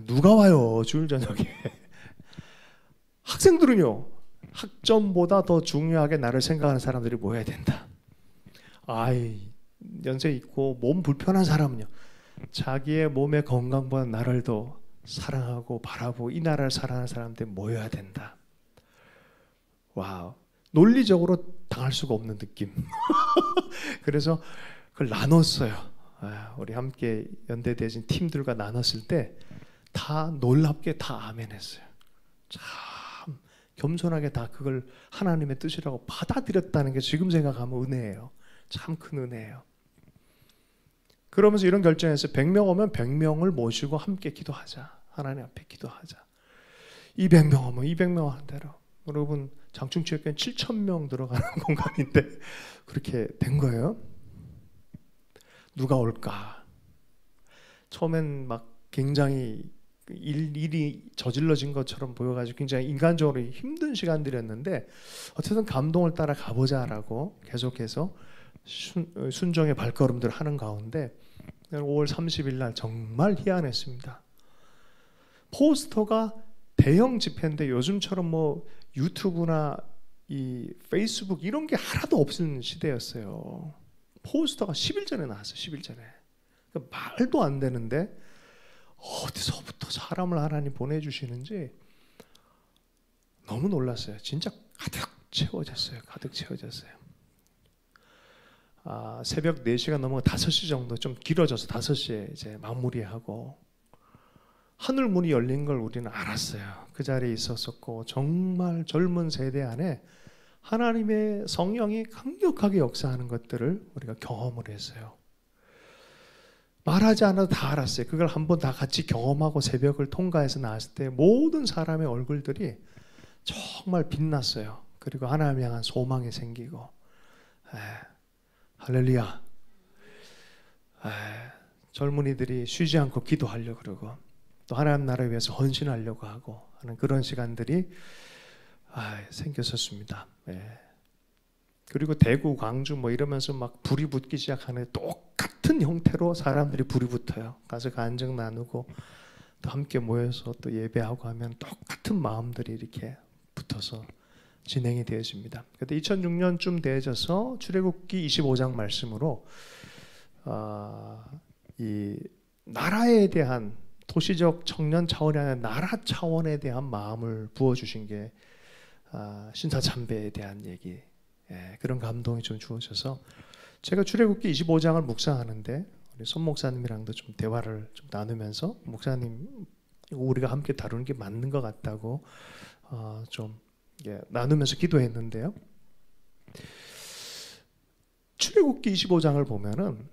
누가 와요 주일 저녁에. 학생들은요 학점보다 더 중요하게 나를 생각하는 사람들이 모여야 된다. 아이 연세 있고 몸 불편한 사람은요 자기의 몸의 건강보다 나를 더 사랑하고 바라보고 이 나라를 사랑하는 사람들이 모여야 된다. 와우, 논리적으로 당할 수가 없는 느낌. 그래서 그걸 나눴어요. 우리 함께 연대되어진 팀들과 나눴을 때 다 놀랍게 다 아멘했어요. 참 겸손하게 다 그걸 하나님의 뜻이라고 받아들였다는 게 지금 생각하면 은혜예요. 참 큰 은혜예요. 그러면서 이런 결정에서 100명 오면 100명을 모시고 함께 기도하자. 하나님 앞에 기도하자. 200명 오면 200명 한 대로. 여러분 장충체육회는 7,000명 들어가는 공간인데 그렇게 된 거예요. 누가 올까? 처음엔 막 굉장히 일이 저질러진 것처럼 보여가지고 굉장히 인간적으로 힘든 시간들이었는데 어쨌든 감동을 따라 가보자라고 계속해서 순종의 발걸음들을 하는 가운데 5월 30일 날 정말 희한했습니다. 포스터가 대형 집회인데 요즘처럼 뭐 유튜브나 이 페이스북 이런 게 하나도 없는 시대였어요. 포스터가 10일 전에 나왔어요. 10일 전에. 그러니까 말도 안 되는데 어디서부터 사람을 하나님 보내주시는지 너무 놀랐어요. 진짜 가득 채워졌어요. 가득 채워졌어요. 새벽 4시가 넘어 5시 정도 좀 길어져서 5시에 이제 마무리하고 하늘 문이 열린 걸 우리는 알았어요. 그 자리에 있었었고 정말 젊은 세대 안에 하나님의 성령이 강력하게 역사하는 것들을 우리가 경험을 했어요. 말하지 않아도 다 알았어요. 그걸 한번 다 같이 경험하고 새벽을 통과해서 나왔을 때 모든 사람의 얼굴들이 정말 빛났어요. 그리고 하나님 향한 소망이 생기고 할렐루야. 젊은이들이 쉬지 않고 기도하려고 그러고 또 하나님 나라를 위해서 헌신하려고 하고 하는 그런 시간들이 생겼었습니다. 그리고 대구, 광주 뭐 이러면서 막 불이 붙기 시작하는 똑같은 형태로 사람들이 불이 붙어요. 가서 간증 나누고 또 함께 모여서 또 예배하고 하면 똑같은 마음들이 이렇게 붙어서 진행이 되어집니다. 그때 2006년쯤 되어져서 출애굽기 25장 말씀으로 이 나라에 대한 도시적 청년 차원이 아니라 나라 차원에 대한 마음을 부어주신 게 신사참배에 대한 얘기, 그런 감동이 좀 주어져서 제가 출애굽기 25장을 묵상하는데 우리 손 목사님이랑도 좀 대화를 좀 나누면서 목사님 우리가 함께 다루는 게 맞는 것 같다고 좀 나누면서 기도했는데요. 출애굽기 25장을 보면은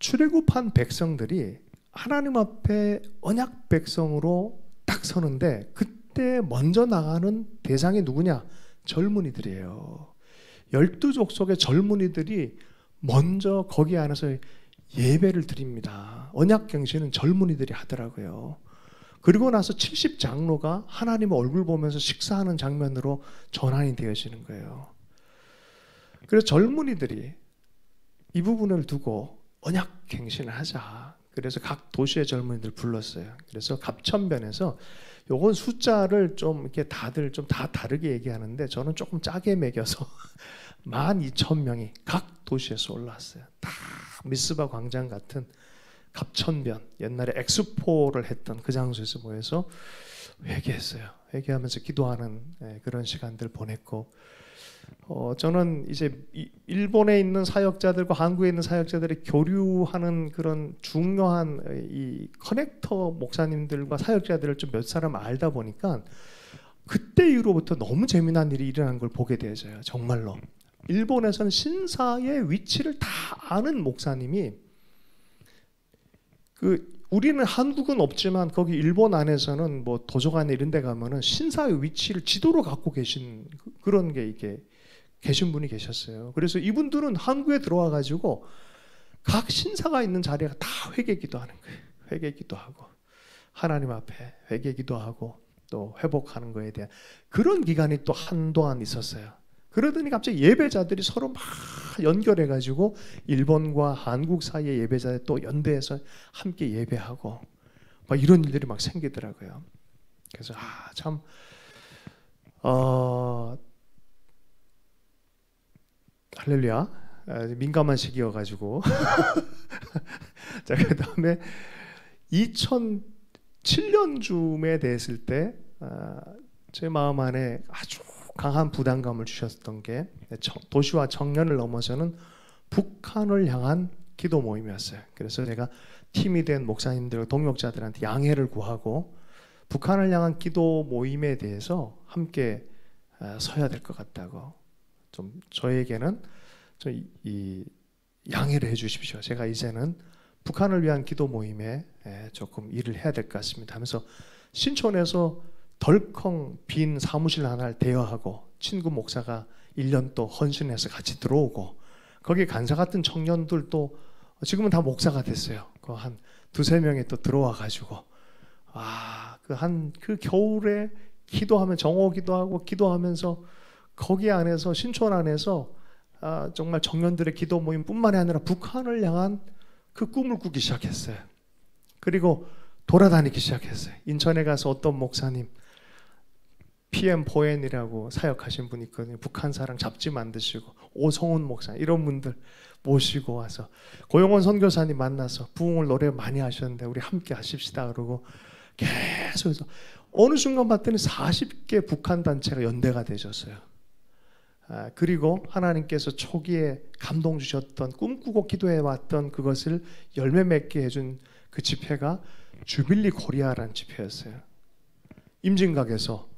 출애굽한 백성들이 하나님 앞에 언약 백성으로 딱 서는데 그때 먼저 나가는 대상이 누구냐? 젊은이들이에요. 12족속의 젊은이들이 먼저 거기 안에서 예배를 드립니다. 언약갱신은 젊은이들이 하더라고요. 그리고 나서 70장로가 하나님의 얼굴 보면서 식사하는 장면으로 전환이 되어지는 거예요. 그래서 젊은이들이 이 부분을 두고 언약갱신을 하자. 그래서 각 도시의 젊은이들 불렀어요. 그래서 갑천변에서 요건 숫자를 좀 이렇게 다들 좀 다 다르게 얘기하는데 저는 조금 짜게 매겨서 12,000명이 각 도시에서 올라왔어요. 다 미스바 광장 같은 갑천변, 옛날에 엑스포를 했던 그 장소에서 모여서 회개했어요. 회개하면서 기도하는 그런 시간들 보냈고, 저는 이제 일본에 있는 사역자들과 한국에 있는 사역자들이 교류하는 그런 중요한 이 커넥터 목사님들과 사역자들을 좀 몇 사람 알다 보니까 그때 이후로부터 너무 재미난 일이 일어난 걸 보게 되어져요. 정말로. 일본에서는 신사의 위치를 다 아는 목사님이 우리는 한국은 없지만 거기 일본 안에서는 뭐 도서관에 이런 데 가면은 신사의 위치를 지도로 갖고 계신 그런 게 이게 계신 분이 계셨어요. 그래서 이분들은 한국에 들어와 가지고 각 신사가 있는 자리에 다 회개 기도하는 거예요. 회개 기도하고 하나님 앞에 회개 기도하고 또 회복하는 거에 대한 그런 기간이 또 한동안 있었어요. 그러더니 갑자기 예배자들이 서로 막 연결해 가지고 일본과 한국 사이의 예배자들 또 연대해서 함께 예배하고 막 이런 일들이 막 생기더라고요. 그래서 참 할렐루야. 민감한 시기여가지고 자, 그 다음에 2007년쯤에 됐을 때 제 마음 안에 아주 강한 부담감을 주셨던 게 도시와 청년을 넘어서는 북한을 향한 기도 모임이었어요. 그래서 제가 팀이 된 목사님들, 동역자들한테 양해를 구하고 북한을 향한 기도 모임에 대해서 함께 서야 될 것 같다고 좀 저에게는 좀 이 양해를 해주십시오. 제가 이제는 북한을 위한 기도 모임에 조금 일을 해야 될 것 같습니다 하면서 신촌에서 덜컹 빈 사무실 하나를 대여하고 친구 목사가 1년 또 헌신해서 같이 들어오고 거기 간사 같은 청년들도 지금은 다 목사가 됐어요. 그 한 두세 명이 또 들어와 가지고 그 겨울에 기도하면 정오 기도하고 기도하면서 거기 안에서 신촌 안에서 정말 청년들의 기도 모임뿐만이 아니라 북한을 향한 그 꿈을 꾸기 시작했어요. 그리고 돌아다니기 시작했어요. 인천에 가서 어떤 목사님 PM 보엔이라고 사역하신 분이 있거든요. 북한 사랑 잡지 만드시고 오성훈 목사 이런 분들 모시고 와서 고용원 선교사님 만나서 부흥을 노래 많이 하셨는데 우리 함께 하십시다 그러고 계속해서 어느 순간 봤더니 40개 북한 단체가 연대가 되셨어요. 그리고 하나님께서 초기에 감동 주셨던 꿈꾸고 기도해왔던 그것을 열매 맺게 해준 그 집회가 주빌리 코리아라는 집회였어요. 임진각에서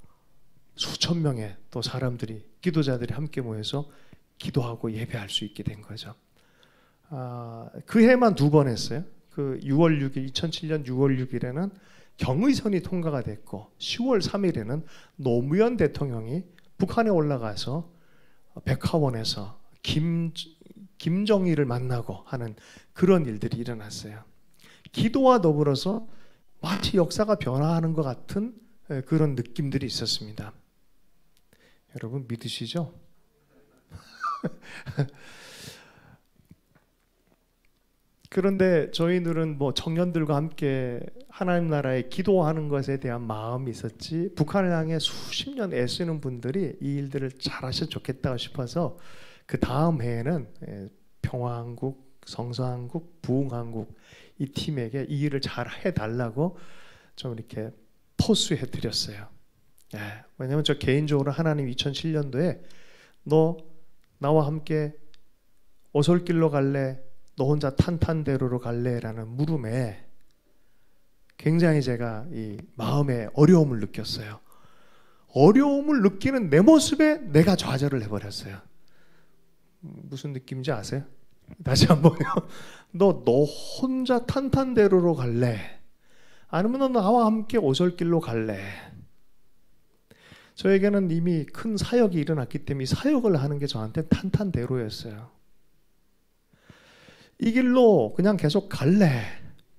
수천 명의 또 사람들이 기도자들이 함께 모여서 기도하고 예배할 수 있게 된 거죠. 그 해만 2번 했어요. 그 6월 6일 2007년 6월 6일에는 경의선이 통과가 됐고 10월 3일에는 노무현 대통령이 북한에 올라가서 백화원에서 김정일을 만나고 하는 그런 일들이 일어났어요. 기도와 더불어서 마치 역사가 변화하는 것 같은 그런 느낌들이 있었습니다. 여러분 믿으시죠? 그런데 저희들은 뭐 청년들과 함께 하나님 나라에 기도하는 것에 대한 마음이 있었지 북한을 향해 수십 년 애쓰는 분들이 이 일들을 잘하셔도 좋겠다 싶어서 그 다음 해에는 평화한국, 성서한국, 부흥한국 이 팀에게 이 일을 잘 해달라고 좀 이렇게 포스해 드렸어요. 왜냐하면 저 개인적으로 하나님 2007년도에 너 나와 함께 오솔길로 갈래? 너 혼자 탄탄대로로 갈래라는 물음에 굉장히 제가 이 마음에 어려움을 느꼈어요. 어려움을 느끼는 내 모습에 내가 좌절을 해버렸어요. 무슨 느낌인지 아세요? 다시 한번요. 너 혼자 탄탄대로로 갈래? 아니면 너 나와 함께 오솔길로 갈래? 저에게는 이미 큰 사역이 일어났기 때문에 사역을 하는 게 저한테 탄탄대로였어요. 이 길로 그냥 계속 갈래?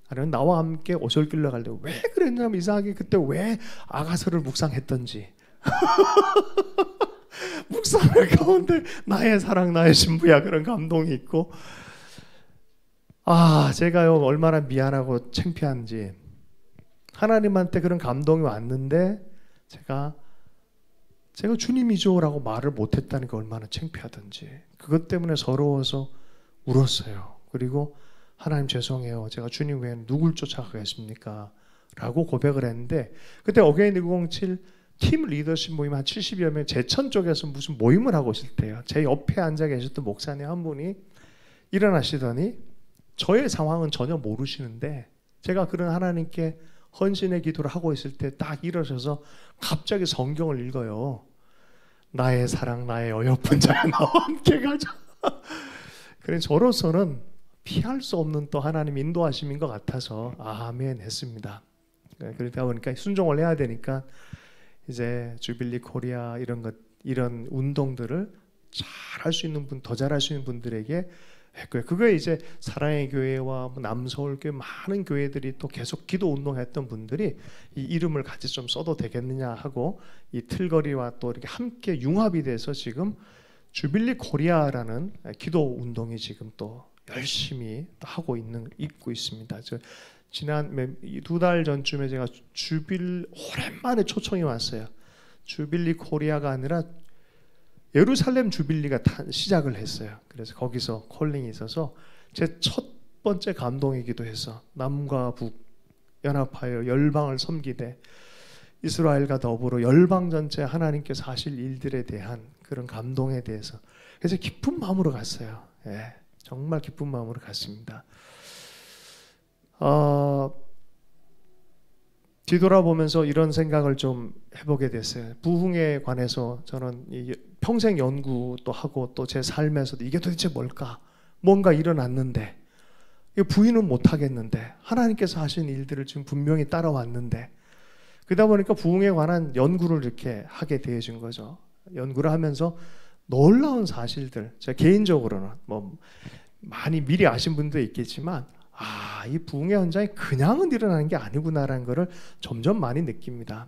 아니면 나와 함께 오솔길로 갈래? 왜 그랬냐면 이상하게 그때 왜 아가서를 묵상했던지 묵상할 가운데 나의 사랑 나의 신부야 그런 감동이 있고 제가요 얼마나 미안하고 창피한지 하나님한테 그런 감동이 왔는데 제가 주님이죠라고 말을 못했다는 게 얼마나 창피하던지 그것 때문에 서러워서 울었어요. 그리고 하나님 죄송해요. 제가 주님 외에는 누굴 쫓아가겠습니까? 라고 고백을 했는데 그때 어게인 107 팀 리더십 모임 한 70여 명 제천 쪽에서 무슨 모임을 하고 있을 때요. 제 옆에 앉아 계셨던 목사님 한 분이 일어나시더니 저의 상황은 전혀 모르시는데 제가 그런 하나님께 헌신의 기도를 하고 있을 때 딱 일어서서 갑자기 성경을 읽어요. 나의 사랑 나의 어여쁜 자야 나와 함께 가자. 그래서 저로서는 피할 수 없는 또 하나님 인도하심인 것 같아서 아멘 했습니다. 그러다 보니까 순종을 해야 되니까 이제 주빌리 코리아 이런 운동들을 잘 할 수 있는 분, 더 잘할 수 있는 분들에게 했고요. 그거에 이제 사랑의 교회와 남서울교회 많은 교회들이 또 계속 기도 운동했던 분들이 이 이름을 같이 좀 써도 되겠느냐 하고 이 틀거리와 또 이렇게 함께 융합이 돼서 지금 주빌리 코리아라는 기도 운동이 지금 또 열심히 하고 있고 있습니다. 지난 2달 전쯤에 제가 오랜만에 초청이 왔어요. 주빌리 코리아가 아니라 예루살렘 주빌리가 시작을 했어요. 그래서 거기서 콜링이 있어서 제 첫 번째 감동이기도 해서 남과 북 연합하여 열방을 섬기되 이스라엘과 더불어 열방 전체 하나님께서 하실 일들에 대한 그런 감동에 대해서 그래서 기쁜 마음으로 갔어요. 정말 기쁜 마음으로 갔습니다. 뒤돌아보면서 이런 생각을 좀 해보게 됐어요. 부흥에 관해서 저는 평생 연구도 하고 또 제 삶에서도 이게 도대체 뭘까? 뭔가 일어났는데 부인은 못하겠는데 하나님께서 하신 일들을 지금 분명히 따라왔는데 그러다 보니까 부흥에 관한 연구를 이렇게 하게 되어진 거죠. 연구를 하면서 놀라운 사실들, 제가 개인적으로는 뭐 많이 미리 아신 분도 있겠지만 이 부흥의 현장이 그냥은 일어나는 게 아니구나라는 것을 점점 많이 느낍니다.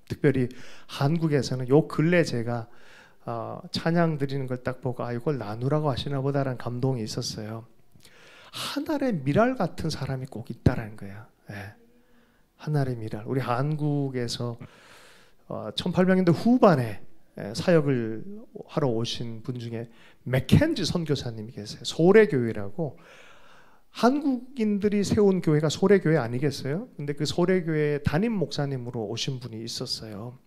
특별히 한국에서는 요 근래 제가 찬양 드리는 걸 딱 보고 이걸 나누라고 하시나 보다라는 감동이 있었어요. 하늘의 미랄 같은 사람이 꼭 있다라는 거예요. 하늘의 미랄. 우리 한국에서 1800년대 후반에 사역을 하러 오신 분 중에 맥켄지 선교사님이 계세요. 소래교회라고 한국인들이 세운 교회가 소래교회 아니겠어요? 근데 그 소래교회 담임 목사님으로 오신 분이 있었어요.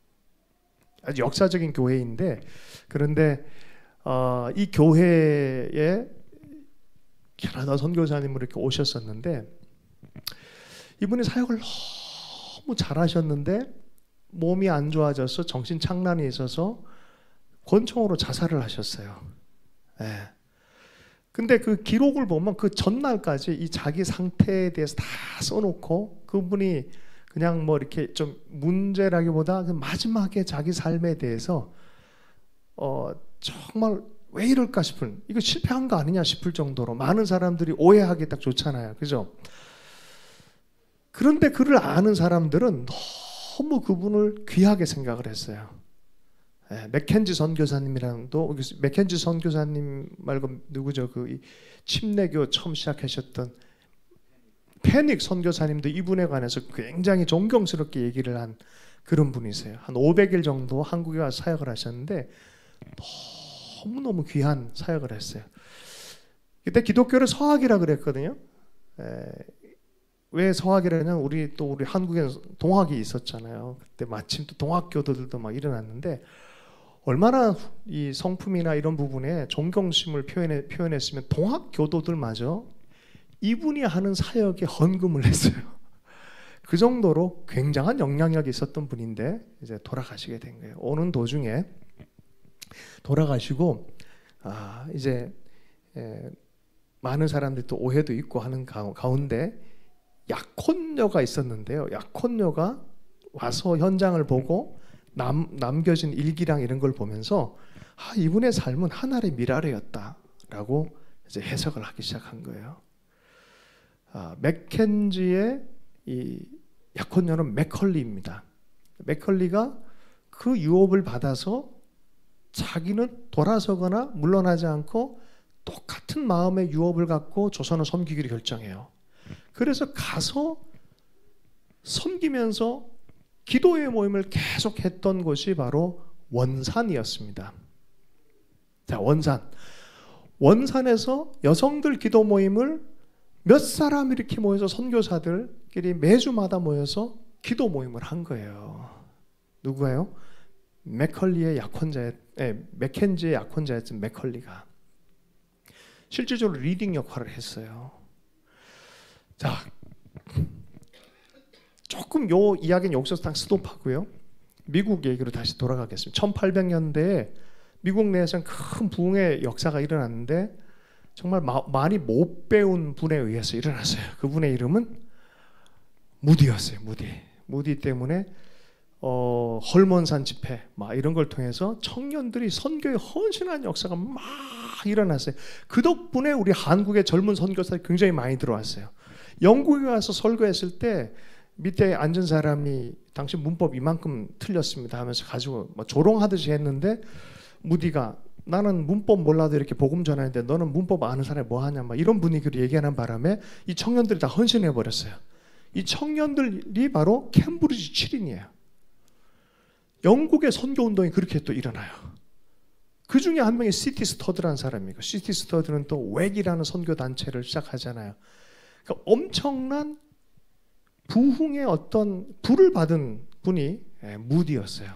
아주 역사적인 교회인데 그런데 이 교회에 캐나다 선교사님으로 이렇게 오셨었는데 이분이 사역을 너무 잘하셨는데 몸이 안 좋아져서 정신 착란이 있어서 권총으로 자살을 하셨어요. 근데 그 기록을 보면 그 전날까지 이 자기 상태에 대해서 다 써놓고 그분이 그냥 뭐 이렇게 좀 문제라기보다 마지막에 자기 삶에 대해서 정말 왜 이럴까 싶은, 이거 실패한 거 아니냐 싶을 정도로 많은 사람들이 오해하기 딱 좋잖아요. 그죠? 그런데 그를 아는 사람들은 너무 그분을 귀하게 생각을 했어요. 맥켄지 선교사님이랑 또 맥켄지 선교사님 말고 누구죠? 그 침례교 처음 시작하셨던 패닉 선교사님도 이분에 관해서 굉장히 존경스럽게 얘기를 한 그런 분이세요. 한 500일 정도 한국에 와서 사역을 하셨는데 너무너무 귀한 사역을 했어요. 그때 기독교를 서학이라 그랬거든요. 왜 서학이라 하냐면 우리 한국에는 동학이 있었잖아요. 그때 마침 또 동학교도들도 막 일어났는데 얼마나 이 성품이나 이런 부분에 존경심을 표현했으면 동학교도들마저 이분이 하는 사역에 헌금을 했어요. 그 정도로 굉장한 영향력이 있었던 분인데 이제 돌아가시게 된 거예요. 오는 도중에 돌아가시고 이제 많은 사람들이 또 오해도 있고 하는 가운데 약혼녀가 있었는데요. 약혼녀가 와서 현장을 보고 남겨진 일기랑 이런 걸 보면서 이분의 삶은 하늘의 미랄이었다라고 이제 해석을 하기 시작한 거예요. 맥켄지의 이 약혼녀는 맥컬리입니다. 맥컬리가 그 유업을 받아서 자기는 돌아서거나 물러나지 않고 똑같은 마음의 유업을 갖고 조선을 섬기기로 결정해요. 그래서 가서 섬기면서 기도의 모임을 계속했던 곳이 바로 원산이었습니다. 자, 원산에서 여성들 기도 모임을 몇 사람 이렇게 모여서 선교사들끼리 매주마다 모여서 기도 모임을 한 거예요. 누구예요? 맥켄지의 약혼자였던 맥컬리가 실질적으로 리딩 역할을 했어요. 자, 조금 요 이야기는 여기서 딱 스톱하고요. 미국 얘기로 다시 돌아가겠습니다. 1800년대에 미국 내에서는 큰 부흥의 역사가 일어났는데 정말 많이 못 배운 분에 의해서 일어났어요. 그분의 이름은 무디였어요. 무디 때문에 헐몬산 집회 막 이런 걸 통해서 청년들이 선교에 헌신한 역사가 막 일어났어요. 그 덕분에 우리 한국의 젊은 선교사들이 굉장히 많이 들어왔어요. 영국에 가서 설교했을 때 밑에 앉은 사람이 당신 문법 이만큼 틀렸습니다 하면서 가지고 뭐 조롱하듯이 했는데 무디가 나는 문법 몰라도 이렇게 복음 전하는데 너는 문법 아는 사람이 뭐 하냐 막 이런 분위기로 얘기하는 바람에 이 청년들이 다 헌신해 버렸어요. 이 청년들이 바로 캠브리지 7인이에요. 영국의 선교 운동이 그렇게 또 일어나요. 그 중에 한 명이 시티 스터드라는 사람이고, 시티 스터드는 또 웩이라는 선교 단체를 시작하잖아요. 그러니까 엄청난 부흥의 어떤 불을 받은 분이 무디였어요.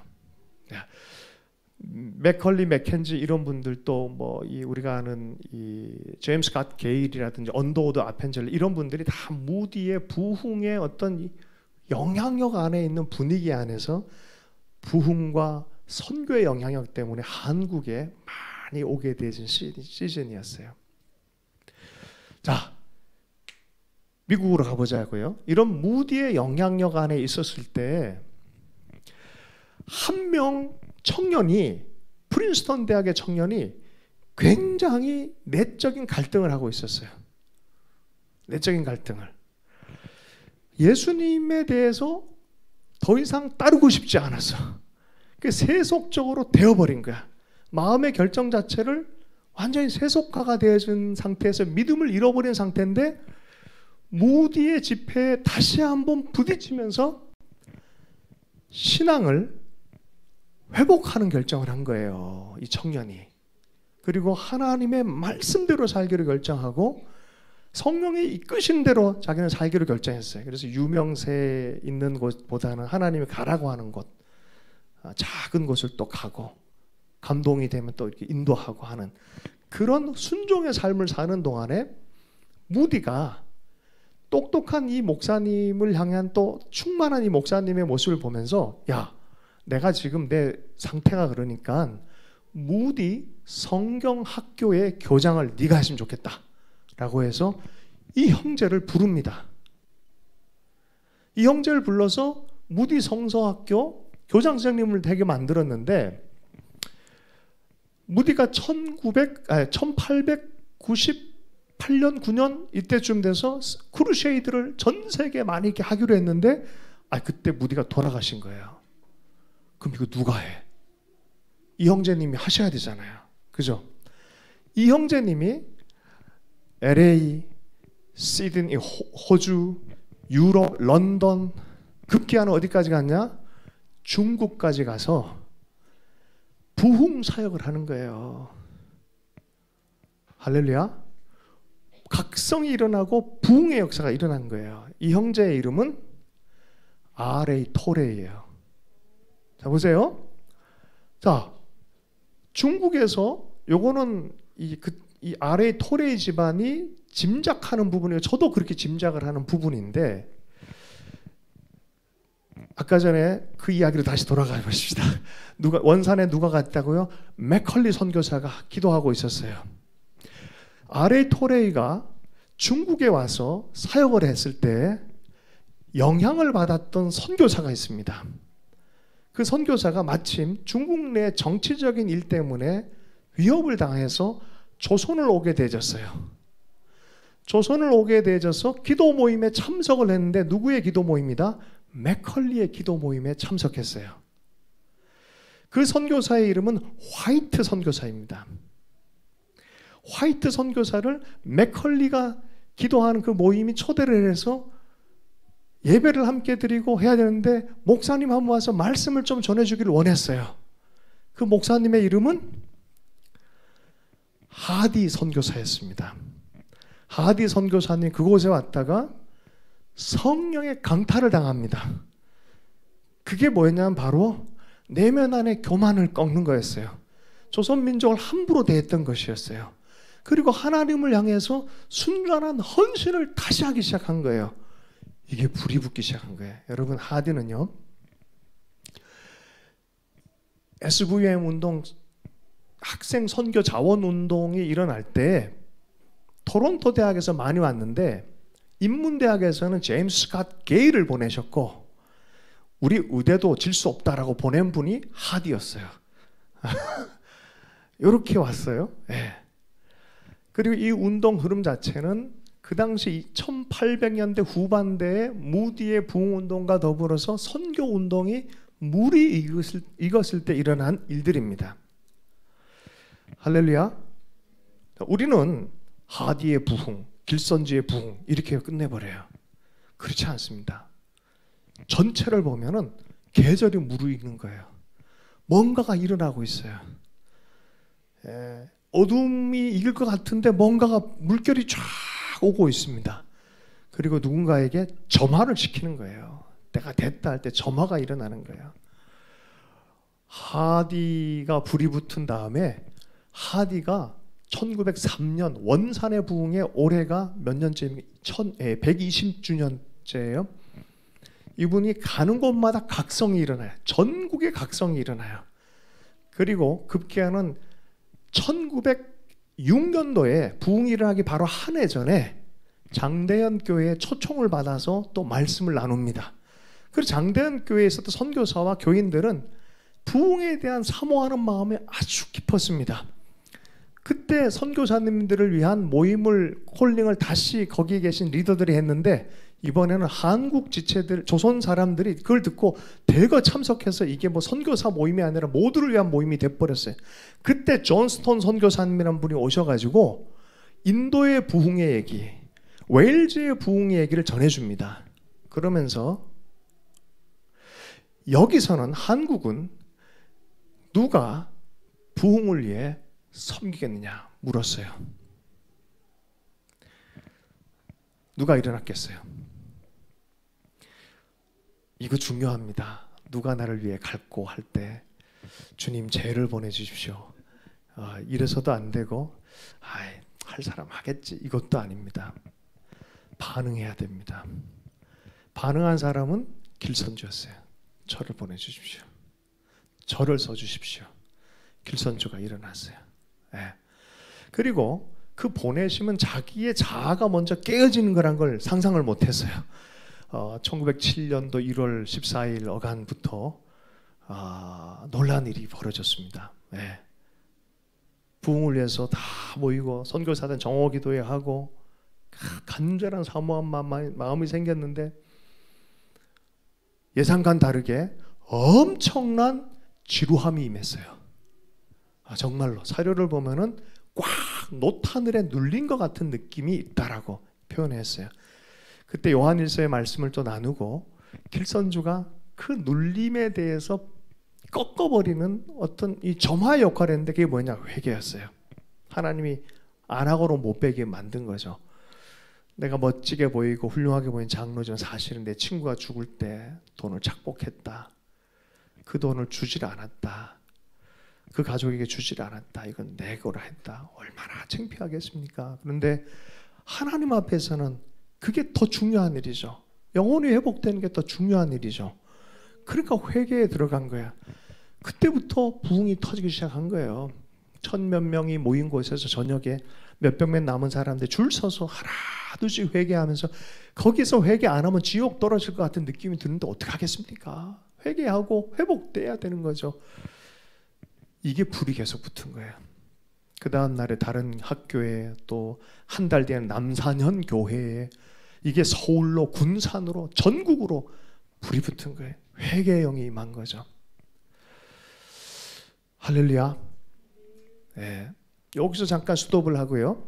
맥컬리, 맥켄지 이런 분들도 뭐 우리가 아는 이 제임스 갓 게일이라든지 언더우드 아펜젤 이런 분들이 다 무디의 부흥의 어떤 영향력 안에 있는 분위기 안에서 부흥과 선교의 영향력 때문에 한국에 많이 오게 되어진 시즌이었어요. 자, 미국으로 가보자고요. 이런 무디의 영향력 안에 있었을 때 한 명 청년이, 프린스턴 대학의 청년이 굉장히 내적인 갈등을 하고 있었어요. 내적인 갈등을. 예수님에 대해서 더 이상 따르고 싶지 않았어. 세속적으로 되어버린 거야. 마음의 결정 자체를 완전히 세속화가 되어진 상태에서 믿음을 잃어버린 상태인데 무디의 집회에 다시 한번 부딪히면서 신앙을 회복하는 결정을 한 거예요. 이 청년이. 그리고 하나님의 말씀대로 살기로 결정하고 성령이 이끄신 대로 자기는 살기로 결정했어요. 그래서 유명세 있는 곳보다는 하나님이 가라고 하는 곳, 작은 곳을 또 가고 감동이 되면 또 이렇게 인도하고 하는 그런 순종의 삶을 사는 동안에 무디가 똑똑한 이 목사님을 향한 또 충만한 이 목사님의 모습을 보면서 야, 내가 지금 내 상태가 그러니까 무디 성경학교의 교장을 네가 했으면 좋겠다 라고 해서 이 형제를 부릅니다. 이 형제를 불러서 무디 성서학교 교장 선생님을 되게 만들었는데 무디가 1898년 9년 이때쯤 돼서 크루세이드를 전 세계에 많이 이렇게 하기로 했는데 그때 무디가 돌아가신 거예요. 그럼 이거 누가 해? 이 형제님이 하셔야 되잖아요. 그죠? 이 형제님이 LA, 시드니, 호주, 유럽, 런던, 급기야는 어디까지 갔냐? 중국까지 가서 부흥 사역을 하는 거예요. 할렐루야. 각성이 일어나고 부흥의 역사가 일어난 거예요. 이 형제의 이름은 R.A. 토레이예요. 자, 보세요. 자, 중국에서 요거는 이 R.A. 토레이 집안이 짐작하는 부분이에요. 저도 그렇게 짐작을 하는 부분인데 아까 전에 그 이야기로 다시 돌아가 보십시다. 원산에 누가 갔다고요? 맥컬리 선교사가 기도하고 있었어요. R.A. 토레이가 중국에 와서 사역을 했을 때 영향을 받았던 선교사가 있습니다. 그 선교사가 마침 중국 내 정치적인 일 때문에 위협을 당해서 조선을 오게 되어졌어요. 조선을 오게 되어져서 기도 모임에 참석을 했는데 누구의 기도 모임이다? 맥컬리의 기도 모임에 참석했어요. 그 선교사의 이름은 화이트 선교사입니다. 화이트 선교사를 맥컬리가 기도하는 그 모임이 초대를 해서 예배를 함께 드리고 해야 되는데 목사님 한번 와서 말씀을 좀 전해주기를 원했어요. 그 목사님의 이름은 하디 선교사였습니다. 하디 선교사님 그곳에 왔다가 성령의 강탈을 당합니다. 그게 뭐였냐면 바로 내면 안에 교만을 꺾는 거였어요. 조선민족을 함부로 대했던 것이었어요. 그리고 하나님을 향해서 순전한 헌신을 다시 하기 시작한 거예요. 이게 불이 붙기 시작한 거예요. 여러분, 하디는요 SVM 운동, 학생 선교 자원 운동이 일어날 때 토론토 대학에서 많이 왔는데 인문대학에서는 제임스 스캇 게이를 보내셨고 우리 의대도 질 수 없다라고 보낸 분이 하디였어요. 이렇게 왔어요. 네. 그리고 이 운동 흐름 자체는 그 당시 1800년대 후반대에 무디의 부흥운동과 더불어서 선교운동이 물이 익었을 때 일어난 일들입니다. 할렐루야. 우리는 하디의 부흥, 길선지의 부흥 이렇게 끝내버려요. 그렇지 않습니다. 전체를 보면은 계절이 무르익는 거예요. 뭔가가 일어나고 있어요. 어둠이 이길 것 같은데 뭔가가 물결이 쫙 오고 있습니다. 그리고 누군가에게 점화를 시키는 거예요. 때가 됐다 할 때 점화가 일어나는 거예요. 하디가 불이 붙은 다음에 하디가 1903년 원산의 부흥의 올해가 몇 년째입니까? 120주년째예요. 이분이 가는 곳마다 각성이 일어나요. 전국에 각성이 일어나요. 그리고 급기야는 1906년도에 부흥이 일어나기 바로 한 해 전에 장대현 교회에 초청을 받아서 또 말씀을 나눕니다. 그리고 장대현 교회에 있었던 선교사와 교인들은 부흥에 대한 사모하는 마음이 아주 깊었습니다. 그때 선교사님들을 위한 모임을 콜링을 다시 거기에 계신 리더들이 했는데 이번에는 한국 지체들, 조선 사람들이 그걸 듣고 대거 참석해서 이게 뭐 선교사 모임이 아니라 모두를 위한 모임이 돼버렸어요. 그때 존스톤 선교사님이라는 분이 오셔가지고 인도의 부흥의 얘기, 웨일즈의 부흥의 얘기를 전해줍니다. 그러면서 여기서는 한국은 누가 부흥을 위해 섬기겠느냐 물었어요. 누가 일어났겠어요? 이거 중요합니다. 누가 나를 위해 갈고 할 때 주님 죄를 보내주십시오. 이래서도 안 되고 할 사람 하겠지. 이것도 아닙니다. 반응해야 됩니다. 반응한 사람은 길선주였어요. 저를 보내주십시오. 저를 써주십시오. 길선주가 일어났어요. 네. 그리고 그 보내심은 자기의 자아가 먼저 깨어지는 거란 걸 상상을 못했어요. 1907년도 1월 14일 어간부터 놀라운 일이 벌어졌습니다. 네. 부흥을 위해서 다 모이고 선교사단 정오기도회 하고 간절한 사모한 마음이 생겼는데 예상과는 다르게 엄청난 지루함이 임했어요. 정말로 사료를 보면은 꽉 노타늘에 눌린 것 같은 느낌이 있다라고 표현했어요. 그때 요한일서의 말씀을 또 나누고 길선주가 그 눌림에 대해서 꺾어버리는 어떤 이 점화 역할을 했는데 그게 뭐냐? 회개였어요. 하나님이 안하고로 못 배게 만든 거죠. 내가 멋지게 보이고 훌륭하게 보이는 장로지만 사실은 내 친구가 죽을 때 돈을 착복했다. 그 돈을 주질 않았다. 그 가족에게 주질 않았다. 이건 내 거라 했다. 얼마나 창피하겠습니까? 그런데 하나님 앞에서는 그게 더 중요한 일이죠. 영혼이 회복되는 게 더 중요한 일이죠. 그러니까 회개에 들어간 거야. 그때부터 부흥이 터지기 시작한 거예요. 1000몇 명이 모인 곳에서 저녁에 몇백 명 남은 사람들 줄 서서 하나둘씩 회개하면서 거기서 회개 안 하면 지옥 떨어질 것 같은 느낌이 드는데 어떻게 하겠습니까? 회개하고 회복돼야 되는 거죠. 이게 불이 계속 붙은 거예요. 그 다음 날에 다른 학교에 또 한 달 뒤에는 남산현 교회에 이게 서울로 군산으로 전국으로 불이 붙은 거예요. 회개의 영이 임한 거죠. 할렐루야. 네. 여기서 잠깐 스톱을 하고요.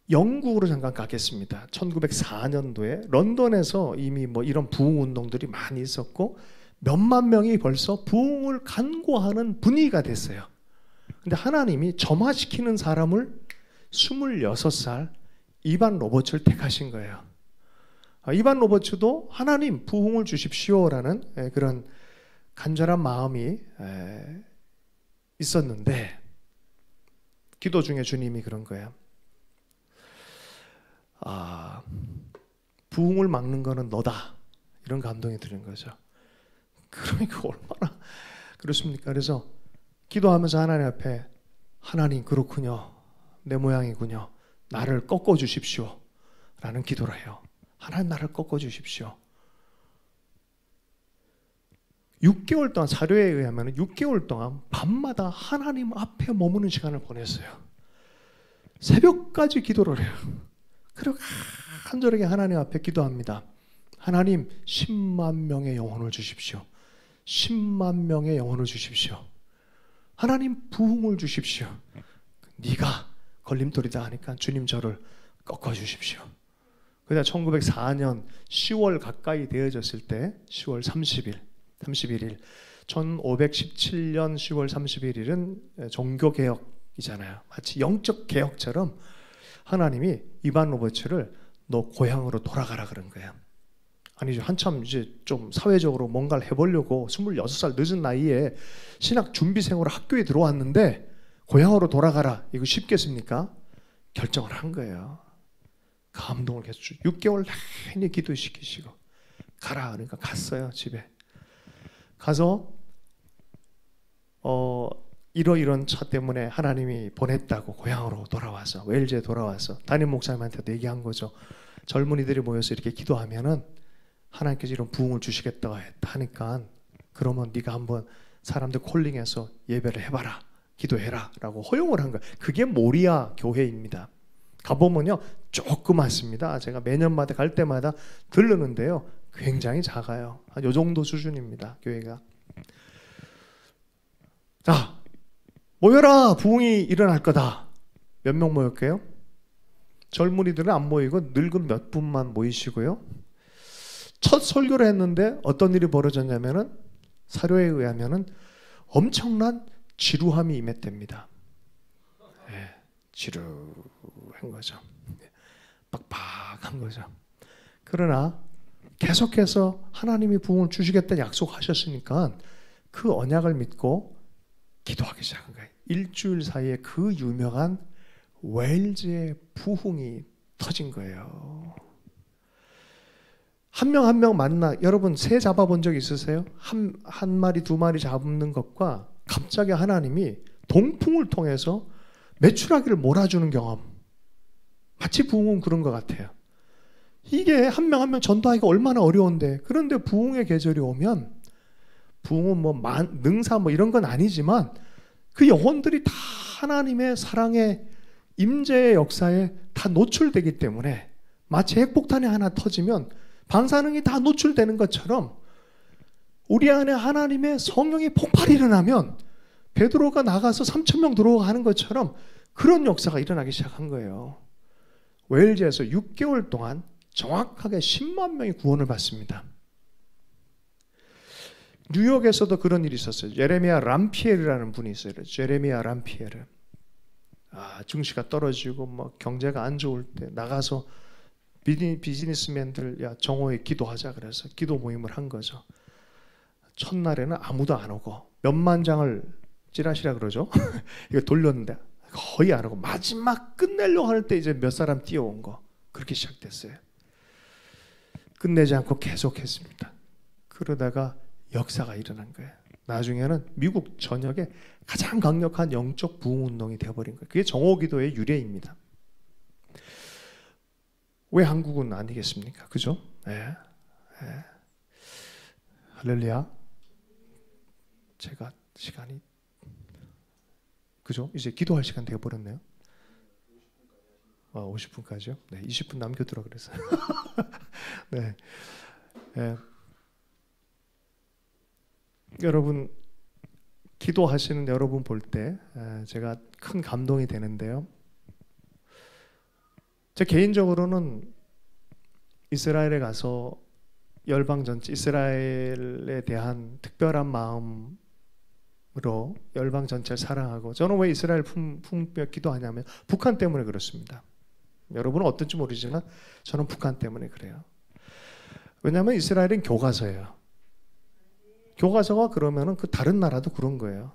영국으로 잠깐 가겠습니다. 1904년도에 런던에서 이미 뭐 이런 부흥 운동들이 많이 있었고 몇만 명이 벌써 부흥을 간구하는 분위기가 됐어요. 근데 하나님이 점화시키는 사람을 26살 이반 로버츠를 택하신 거예요. 이반 로버츠도 하나님 부흥을 주십시오라는 그런 간절한 마음이 있었는데 기도 중에 주님이 그런 거예요. 부흥을 막는 거는 너다. 이런 감동이 드는 거죠. 그러니까 얼마나 그렇습니까? 그래서 기도하면서 하나님 앞에 하나님 그렇군요. 내 모양이군요. 나를 꺾어 주십시오. 라는 기도를 해요. 하나님 나를 꺾어 주십시오. 6개월 동안 사료에 의하면 6개월 동안 밤마다 하나님 앞에 머무는 시간을 보냈어요. 새벽까지 기도를 해요. 그리고 간절하게 하나님 앞에 기도합니다. 하나님 10만 명의 영혼을 주십시오. 10만 명의 영혼을 주십시오. 하나님 부흥을 주십시오. 네가 걸림돌이다 하니까 주님 저를 꺾어 주십시오. 그러다 1904년 10월 가까이 되어졌을 때 10월 31일 1517년 10월 31일은 종교개혁이잖아요. 마치 영적 개혁처럼 하나님이 이반 로버츠를 너 고향으로 돌아가라 그런 거예요. 아니죠. 한참 이제 좀 사회적으로 뭔가를 해보려고 26살 늦은 나이에 신학 준비생으로 학교에 들어왔는데 고향으로 돌아가라. 이거 쉽겠습니까? 결정을 한 거예요. 감동을 계속 6개월 내내 기도시키시고 가라. 그러니까 갔어요. 집에 가서 이런 차 때문에 하나님이 보냈다고 고향으로 돌아와서 웨일즈에 돌아와서 담임 목사님한테 얘기한 거죠. 젊은이들이 모여서 이렇게 기도하면은 하나님께서 이런 부흥을 주시겠다고 하니까 그러면 네가 한번 사람들 콜링해서 예배를 해봐라, 기도해라 라고 허용을 한 거예요. 그게 모리아 교회입니다. 가보면요 조그맣습니다. 제가 매년마다 갈 때마다 들르는데요 굉장히 작아요. 한 요 정도 수준입니다. 교회가. 자, 모여라, 부흥이 일어날 거다. 몇 명 모였게요? 젊은이들은 안 모이고 늙은 몇 분만 모이시고요. 첫 설교를 했는데 어떤 일이 벌어졌냐면은 사료에 의하면은 엄청난 지루함이 임했답니다. 네, 지루한 거죠. 빡빡한 거죠. 그러나 계속해서 하나님이 부흥을 주시겠다는 약속하셨으니까 그 언약을 믿고 기도하기 시작한 거예요. 일주일 사이에 그 유명한 웨일즈의 부흥이 터진 거예요. 한 명 한 명 만나, 여러분 새 잡아본 적 있으세요? 한 마리 두 마리 잡는 것과 갑자기 하나님이 동풍을 통해서 메추라기를 몰아주는 경험, 마치 부흥은 그런 것 같아요. 이게 한 명 한 명 전도하기가 얼마나 어려운데, 그런데 부흥의 계절이 오면, 부흥은 뭐 능사 뭐 이런 건 아니지만 그 영혼들이 다 하나님의 사랑의 임재의 역사에 다 노출되기 때문에 마치 핵폭탄이 하나 터지면 방사능이 다 노출되는 것처럼 우리 안에 하나님의 성령의 폭발이 일어나면 베드로가 나가서 3,000명 들어가는 것처럼 그런 역사가 일어나기 시작한 거예요. 웨일즈에서 6개월 동안 정확하게 10만 명이 구원을 받습니다. 뉴욕에서도 그런 일이 있었어요. 제레미야 람피에르라는 분이 있어요. 제레미야 람피에르. 증시가 떨어지고 뭐 경제가 안 좋을 때 나가서 비즈니스맨들 야 정오에 기도하자 그래서 기도 모임을 한 거죠. 첫날에는 아무도 안 오고 몇만 장을 찌라시라 그러죠. 이거 돌렸는데 거의 안 오고 마지막 끝내려고 할 때 이제 몇 사람 뛰어온 거. 그렇게 시작됐어요. 끝내지 않고 계속했습니다. 그러다가 역사가 일어난 거예요. 나중에는 미국 전역에 가장 강력한 영적 부흥 운동이 되어버린 거예요. 그게 정오기도의 유래입니다. 왜 한국은 아니겠습니까? 그죠? 네. 네. 할렐루야. 제가 시간이 그죠? 이제 기도할 시간 되어버렸네요. 50분까지요? 네, 20분 남겨두라 그랬어요. 네. 네. 여러분 기도하시는 여러분 볼 때 제가 큰 감동이 되는데요. 제 개인적으로는 이스라엘에 가서 열방 전체 이스라엘에 대한 특별한 마음으로 열방 전체를 사랑하고, 저는 왜 이스라엘 품며 기도하냐면 북한 때문에 그렇습니다. 여러분은 어떤지 모르지만 저는 북한 때문에 그래요. 왜냐하면 이스라엘은 교과서예요. 교과서가 그러면은 그 다른 나라도 그런 거예요.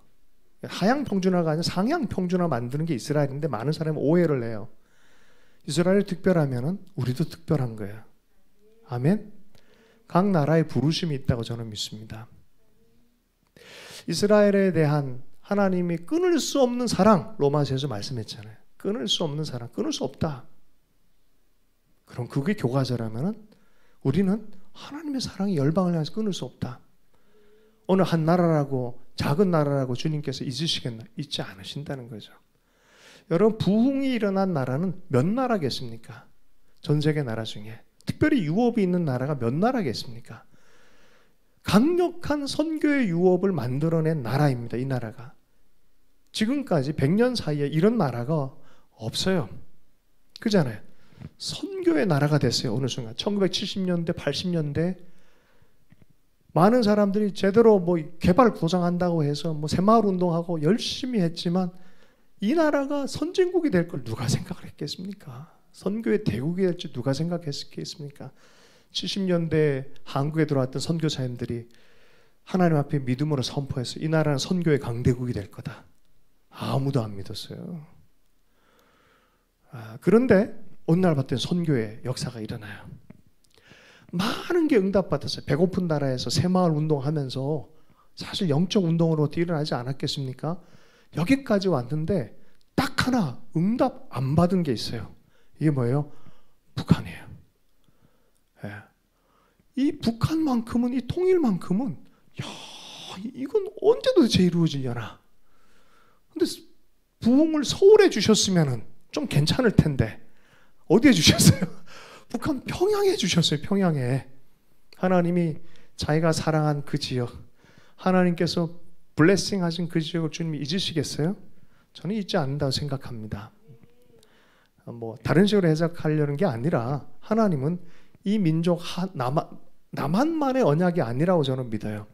하향 평준화가 아니라 상향 평준화 만드는 게 이스라엘인데 많은 사람이 오해를 해요. 이스라엘이 특별하면은 우리도 특별한 거예요. 아멘. 각 나라의 부르심이 있다고 저는 믿습니다. 이스라엘에 대한 하나님이 끊을 수 없는 사랑, 로마서에서 말씀했잖아요. 끊을 수 없는 사랑, 끊을 수 없다. 그럼 그게 교과서라면은 우리는 하나님의 사랑이 열방을 향해서 끊을 수 없다. 어느 한 나라라고, 작은 나라라고 주님께서 잊으시겠나? 잊지 않으신다는 거죠. 여러분, 부흥이 일어난 나라는 몇 나라겠습니까? 전 세계 나라 중에 특별히 유업이 있는 나라가 몇 나라겠습니까? 강력한 선교의 유업을 만들어낸 나라입니다. 이 나라가 지금까지 100년 사이에 이런 나라가 없어요. 그잖아요. 선교의 나라가 됐어요. 어느 순간 1970년대 80년대 많은 사람들이 제대로 뭐 개발 보장한다고 해서 뭐 새마을 운동하고 열심히 했지만 이 나라가 선진국이 될 걸 누가 생각을 했겠습니까? 선교의 대국이 될지 누가 생각했겠습니까? 70년대 한국에 들어왔던 선교사님들이 하나님 앞에 믿음으로 선포해서 이 나라는 선교의 강대국이 될 거다. 아무도 안 믿었어요. 그런데 어느 날 봤더니 선교의 역사가 일어나요. 많은 게 응답받았어요. 배고픈 나라에서 새마을 운동하면서 사실 영적 운동으로 일어나지 않았겠습니까? 여기까지 왔는데 딱 하나 응답 안 받은 게 있어요. 이게 뭐예요? 북한이에요. 예. 이 북한만큼은, 이 통일만큼은, 야, 이건 언제 도대체 이루어지려나? 근데 부흥을 서울에 주셨으면 좀 괜찮을 텐데 어디에 주셨어요? 북한 평양에 주셨어요. 평양에. 하나님이 자기가 사랑한 그 지역, 하나님께서 블레싱 하신 그 지역을 주님이 잊으시겠어요? 저는 잊지 않는다고 생각합니다. 뭐 다른 식으로 해석하려는 게 아니라 하나님은 이 민족 남한만의 언약이 아니라고 저는 믿어요.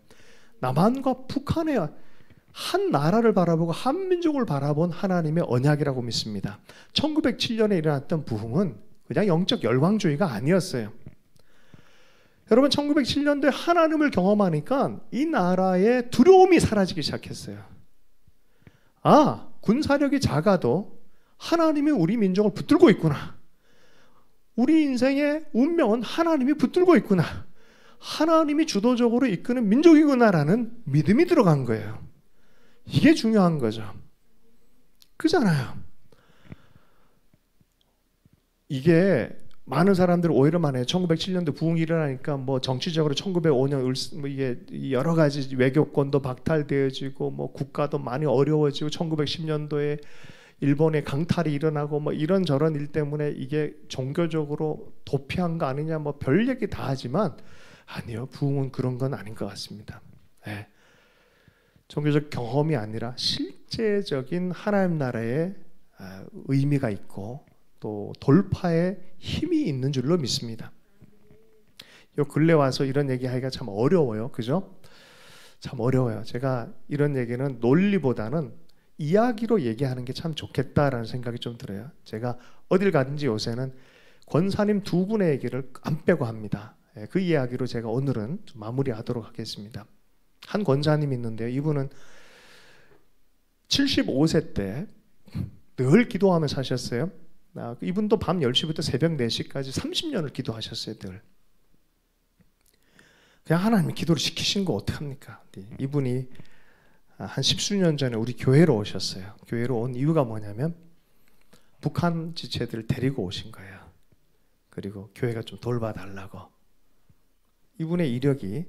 남한과 북한의 한 나라를 바라보고 한 민족을 바라본 하나님의 언약이라고 믿습니다. 1907년에 일어났던 부흥은 그냥 영적 열광주의가 아니었어요. 여러분 1907년도에 하나님을 경험하니까 이 나라의 두려움이 사라지기 시작했어요. 아, 군사력이 작아도 하나님이 우리 민족을 붙들고 있구나. 우리 인생의 운명은 하나님이 붙들고 있구나. 하나님이 주도적으로 이끄는 민족이구나라는 믿음이 들어간 거예요. 이게 중요한 거죠. 그잖아요. 이게 많은 사람들이 오해를 많이 해요. 1907년도 부흥이 일어나니까 뭐 정치적으로 1905년 뭐 이게 여러 가지 외교권도 박탈되어지고 뭐 국가도 많이 어려워지고 1910년도에 일본의 강탈이 일어나고 뭐 이런저런 일 때문에 이게 종교적으로 도피한 거 아니냐 뭐 별 얘기 다 하지만 아니요. 부흥은 그런 건 아닌 것 같습니다. 네. 종교적 경험이 아니라 실제적인 하나님 나라의 의미가 있고 또 돌파의 힘이 있는 줄로 믿습니다. 요 근래 와서 이런 얘기하기가 참 어려워요. 그죠? 참 어려워요. 제가 이런 얘기는 논리보다는 이야기로 얘기하는 게 참 좋겠다라는 생각이 좀 들어요. 제가 어딜 가든지 요새는 권사님 두 분의 얘기를 안 빼고 합니다. 그 이야기로 제가 오늘은 좀 마무리하도록 하겠습니다. 한 권사님이 있는데요. 이분은 75세 때 늘 기도하며 사셨어요. 이분도 밤 10시부터 새벽 4시까지 30년을 기도하셨어요. 늘. 그냥 하나님이 기도를 시키신 거 어떡합니까? 이분이 한 10수년 전에 우리 교회로 오셨어요. 교회로 온 이유가 뭐냐면 북한 지체들을 데리고 오신 거예요. 그리고 교회가 좀 돌봐달라고. 이분의 이력이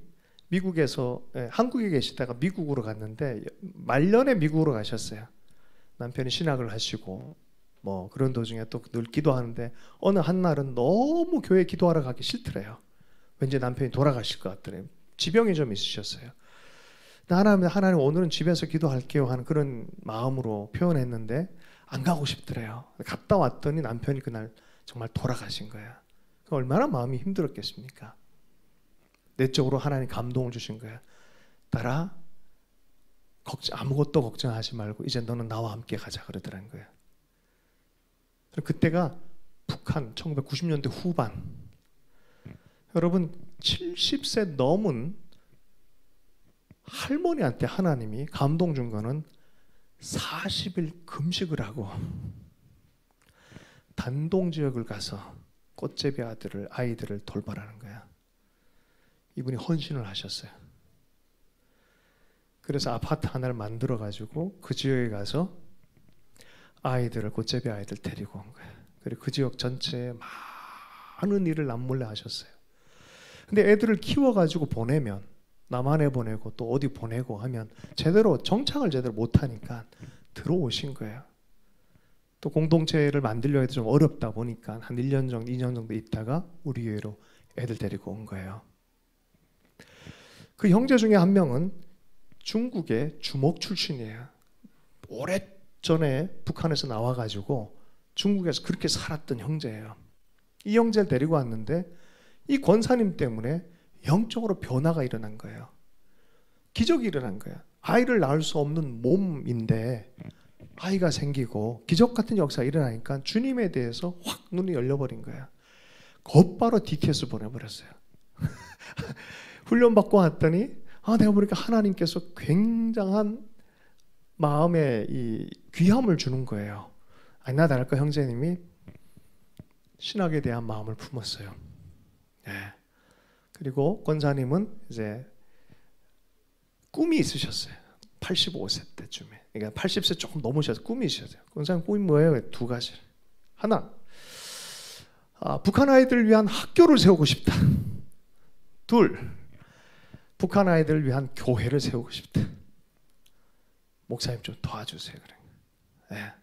미국에서 한국에 계시다가 미국으로 갔는데 말년에 미국으로 가셨어요. 남편이 신학을 하시고 뭐 그런 도중에 또 늘 기도하는데 어느 한 날은 너무 교회 기도하러 가기 싫더래요. 왠지 남편이 돌아가실 것 같더래요. 지병이 좀 있으셨어요. 하나님 오늘은 집에서 기도할게요 하는 그런 마음으로 표현했는데 안 가고 싶더래요. 갔다 왔더니 남편이 그날 정말 돌아가신 거야. 얼마나 마음이 힘들었겠습니까? 내적으로 하나님 감동을 주신 거야. 딸아, 아무것도 걱정하지 말고 이제 너는 나와 함께 가자 그러더라는 거야. 그때가 북한 1990년대 후반. 여러분 70세 넘은 할머니한테 하나님이 감동 준 거는 40일 금식을 하고 단동지역을 가서 꽃제비 아이들을 돌봐라는 거야. 이분이 헌신을 하셨어요. 그래서 아파트 하나를 만들어 가지고 그 지역에 가서 꽃제비 아이들 데리고 온 거예요. 그리고 그 지역 전체에 많은 일을 남몰래 하셨어요. 근데 애들을 키워 가지고 보내면 남한에 보내고 또 어디 보내고 하면 정착을 제대로 못 하니까 들어오신 거예요. 또 공동체를 만들려 해도 좀 어렵다 보니까 한 1년 정도, 2년 정도 있다가 우리 교회로 애들 데리고 온 거예요. 그 형제 중에 한 명은 중국의 주목 출신이에요. 오래전에 북한에서 나와가지고 중국에서 그렇게 살았던 형제예요. 이 형제를 데리고 왔는데 이 권사님 때문에 영적으로 변화가 일어난 거예요. 기적이 일어난 거예요. 아이를 낳을 수 없는 몸인데 아이가 생기고 기적 같은 역사가 일어나니까 주님에 대해서 확 눈이 열려버린 거예요. 곧바로 DTS 보내버렸어요. 훈련받고 왔더니 내가 보니까 하나님께서 굉장한 마음에 이 귀함을 주는 거예요. 아니나 다를까 형제님이 신학에 대한 마음을 품었어요. 네. 그리고 권사님은 이제 꿈이 있으셨어요. 85세 때쯤에. 그러니까 80세 조금 넘으셔서 꿈이 있으셨어요. 권사님 꿈이 뭐예요? 두 가지. 하나, 북한 아이들을 위한 학교를 세우고 싶다. 둘, 북한 아이들을 위한 교회를 세우고 싶다. 목사님 좀 도와주세요. 그래. 네.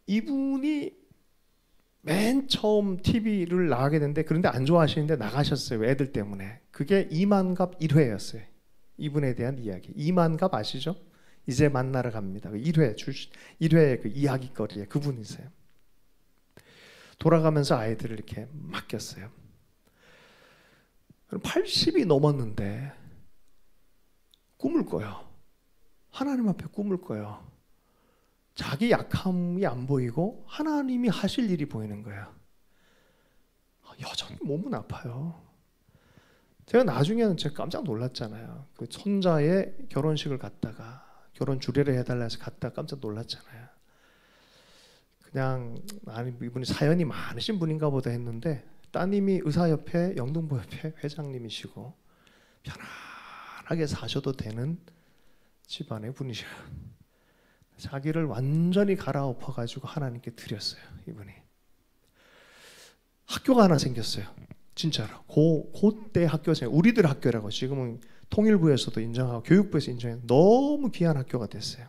이분이 맨 처음 TV를 나가게 됐는데, 그런데 안 좋아하시는데 나가셨어요. 애들 때문에. 그게 이만갑 1회였어요. 이분에 대한 이야기. 이만갑 아시죠? 이제 만나러 갑니다. 1회 그 이야기거리에 그분이세요. 돌아가면서 아이들을 이렇게 맡겼어요. 80이 넘었는데 꿈을 꿔요. 하나님 앞에 꿈을 꿔요. 자기 약함이 안 보이고 하나님이 하실 일이 보이는 거예요. 여전히 몸은 아파요. 제가 나중에는 제가 깜짝 놀랐잖아요. 그 손자의 결혼식을 갔다가 결혼 주례를 해달라 해서 갔다가 깜짝 놀랐잖아요. 그냥 아니 이분이 사연이 많으신 분인가 보다 했는데, 따님이 의사협회 영등포협회 회장님이시고 편안하게 사셔도 되는 집안의 분이셔요. 자기를 완전히 갈아엎어가지고 하나님께 드렸어요. 이분이. 학교가 하나 생겼어요. 진짜로. 그때 학교 생겼어요. 우리들 학교라고. 지금은 통일부에서도 인정하고 교육부에서 인정해요. 너무 귀한 학교가 됐어요.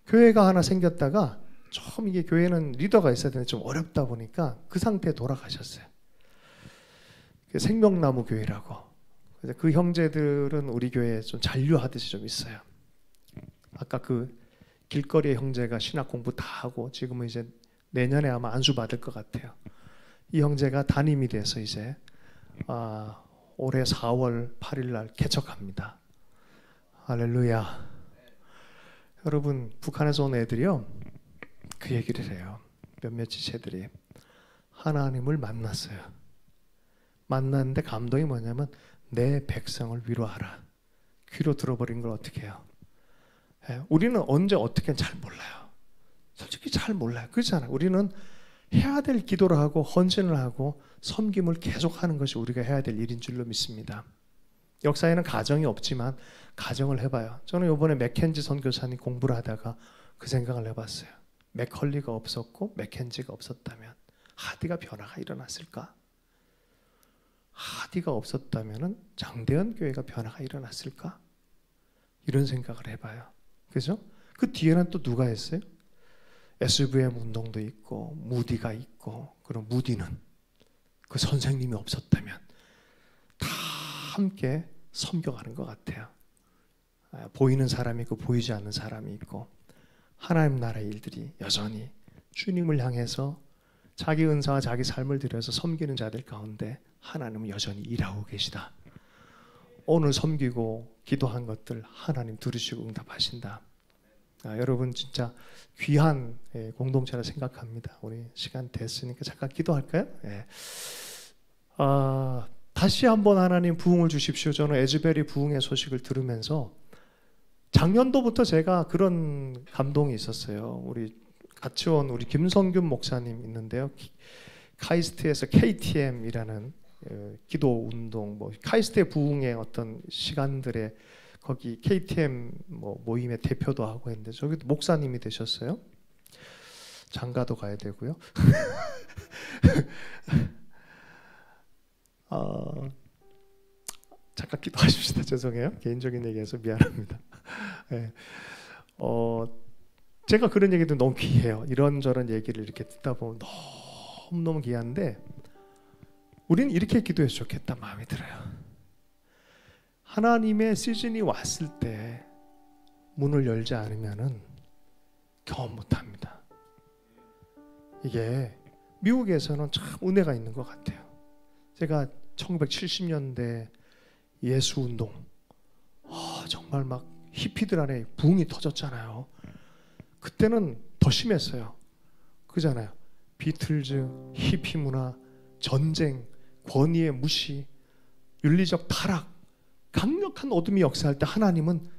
교회가 하나 생겼다가 처음 이게 교회는 리더가 있어야 되는데 좀 어렵다 보니까 그 상태에 돌아가셨어요. 생명나무 교회라고. 그래서 그 형제들은 우리 교회에 좀 잔류하듯이 좀 있어요. 아까 그 길거리의 형제가 신학 공부 다 하고 지금은 이제 내년에 아마 안수 받을 것 같아요. 이 형제가 담임이 돼서 이제 올해 4월 8일 날 개척합니다. 할렐루야. 여러분, 북한에서 온 애들이요, 그 얘기를 해요. 몇몇 지체들이 하나님을 만났어요. 만났는데 감동이 뭐냐면 내 백성을 위로하라. 귀로 들어버린 걸 어떻게 해요? 우리는 언제 어떻게 잘 몰라요. 솔직히 잘 몰라요. 그렇잖아요. 우리는 해야 될 기도를 하고 헌신을 하고 섬김을 계속하는 것이 우리가 해야 될 일인 줄로 믿습니다. 역사에는 가정이 없지만 가정을 해봐요. 저는 이번에 맥켄지 선교사님 공부를 하다가 그 생각을 해봤어요. 맥컬리가 없었고 맥켄지가 없었다면 하디가 변화가 일어났을까? 하디가 없었다면 장대현 교회가 변화가 일어났을까? 이런 생각을 해봐요. 그죠? 그 뒤에는 또 누가 했어요? SVM 운동도 있고 무디가 있고, 그럼 무디는 그 선생님이 없었다면 다 함께 섬겨가는 것 같아요. 보이는 사람이 있고 보이지 않는 사람이 있고, 하나님 나라의 일들이 여전히 주님을 향해서 자기 은사와 자기 삶을 들여서 섬기는 자들 가운데 하나님은 여전히 일하고 계시다. 오늘 섬기고 기도한 것들 하나님 들으시고 응답하신다. 여러분 진짜 귀한 공동체라 생각합니다. 우리 시간 됐으니까 잠깐 기도할까요? 다시 한번 하나님 부흥을 주십시오. 저는 에즈벨이 부흥의 소식을 들으면서 작년도부터 제가 그런 감동이 있었어요. 우리 같이 온 우리 김성균 목사님 있는데요. 카이스트에서 KTM이라는 기도 운동, 카이스트의 부흥의 어떤 시간들에 거기 KTM 모임의 대표도 하고 했는데 저기도 목사님이 되셨어요. 장가도 가야 되고요. 잠깐 기도하십시다. 죄송해요. 개인적인 얘기해서 미안합니다. 네. 제가 그런 얘기도 너무 귀해요. 이런저런 얘기를 이렇게 듣다 보면 너무너무 귀한데 우리는 이렇게 기도해서 좋겠다 마음이 들어요. 하나님의 시즌이 왔을 때 문을 열지 않으면은 경험 못합니다. 이게 미국에서는 참 은혜가 있는 것 같아요. 제가 1970년대 예수운동 정말 막 히피들 안에 부흥이 터졌잖아요. 그때는 더 심했어요. 그잖아요. 비틀즈, 히피 문화, 전쟁, 권위의 무시, 윤리적 타락, 강력한 어둠이 역사할 때 하나님은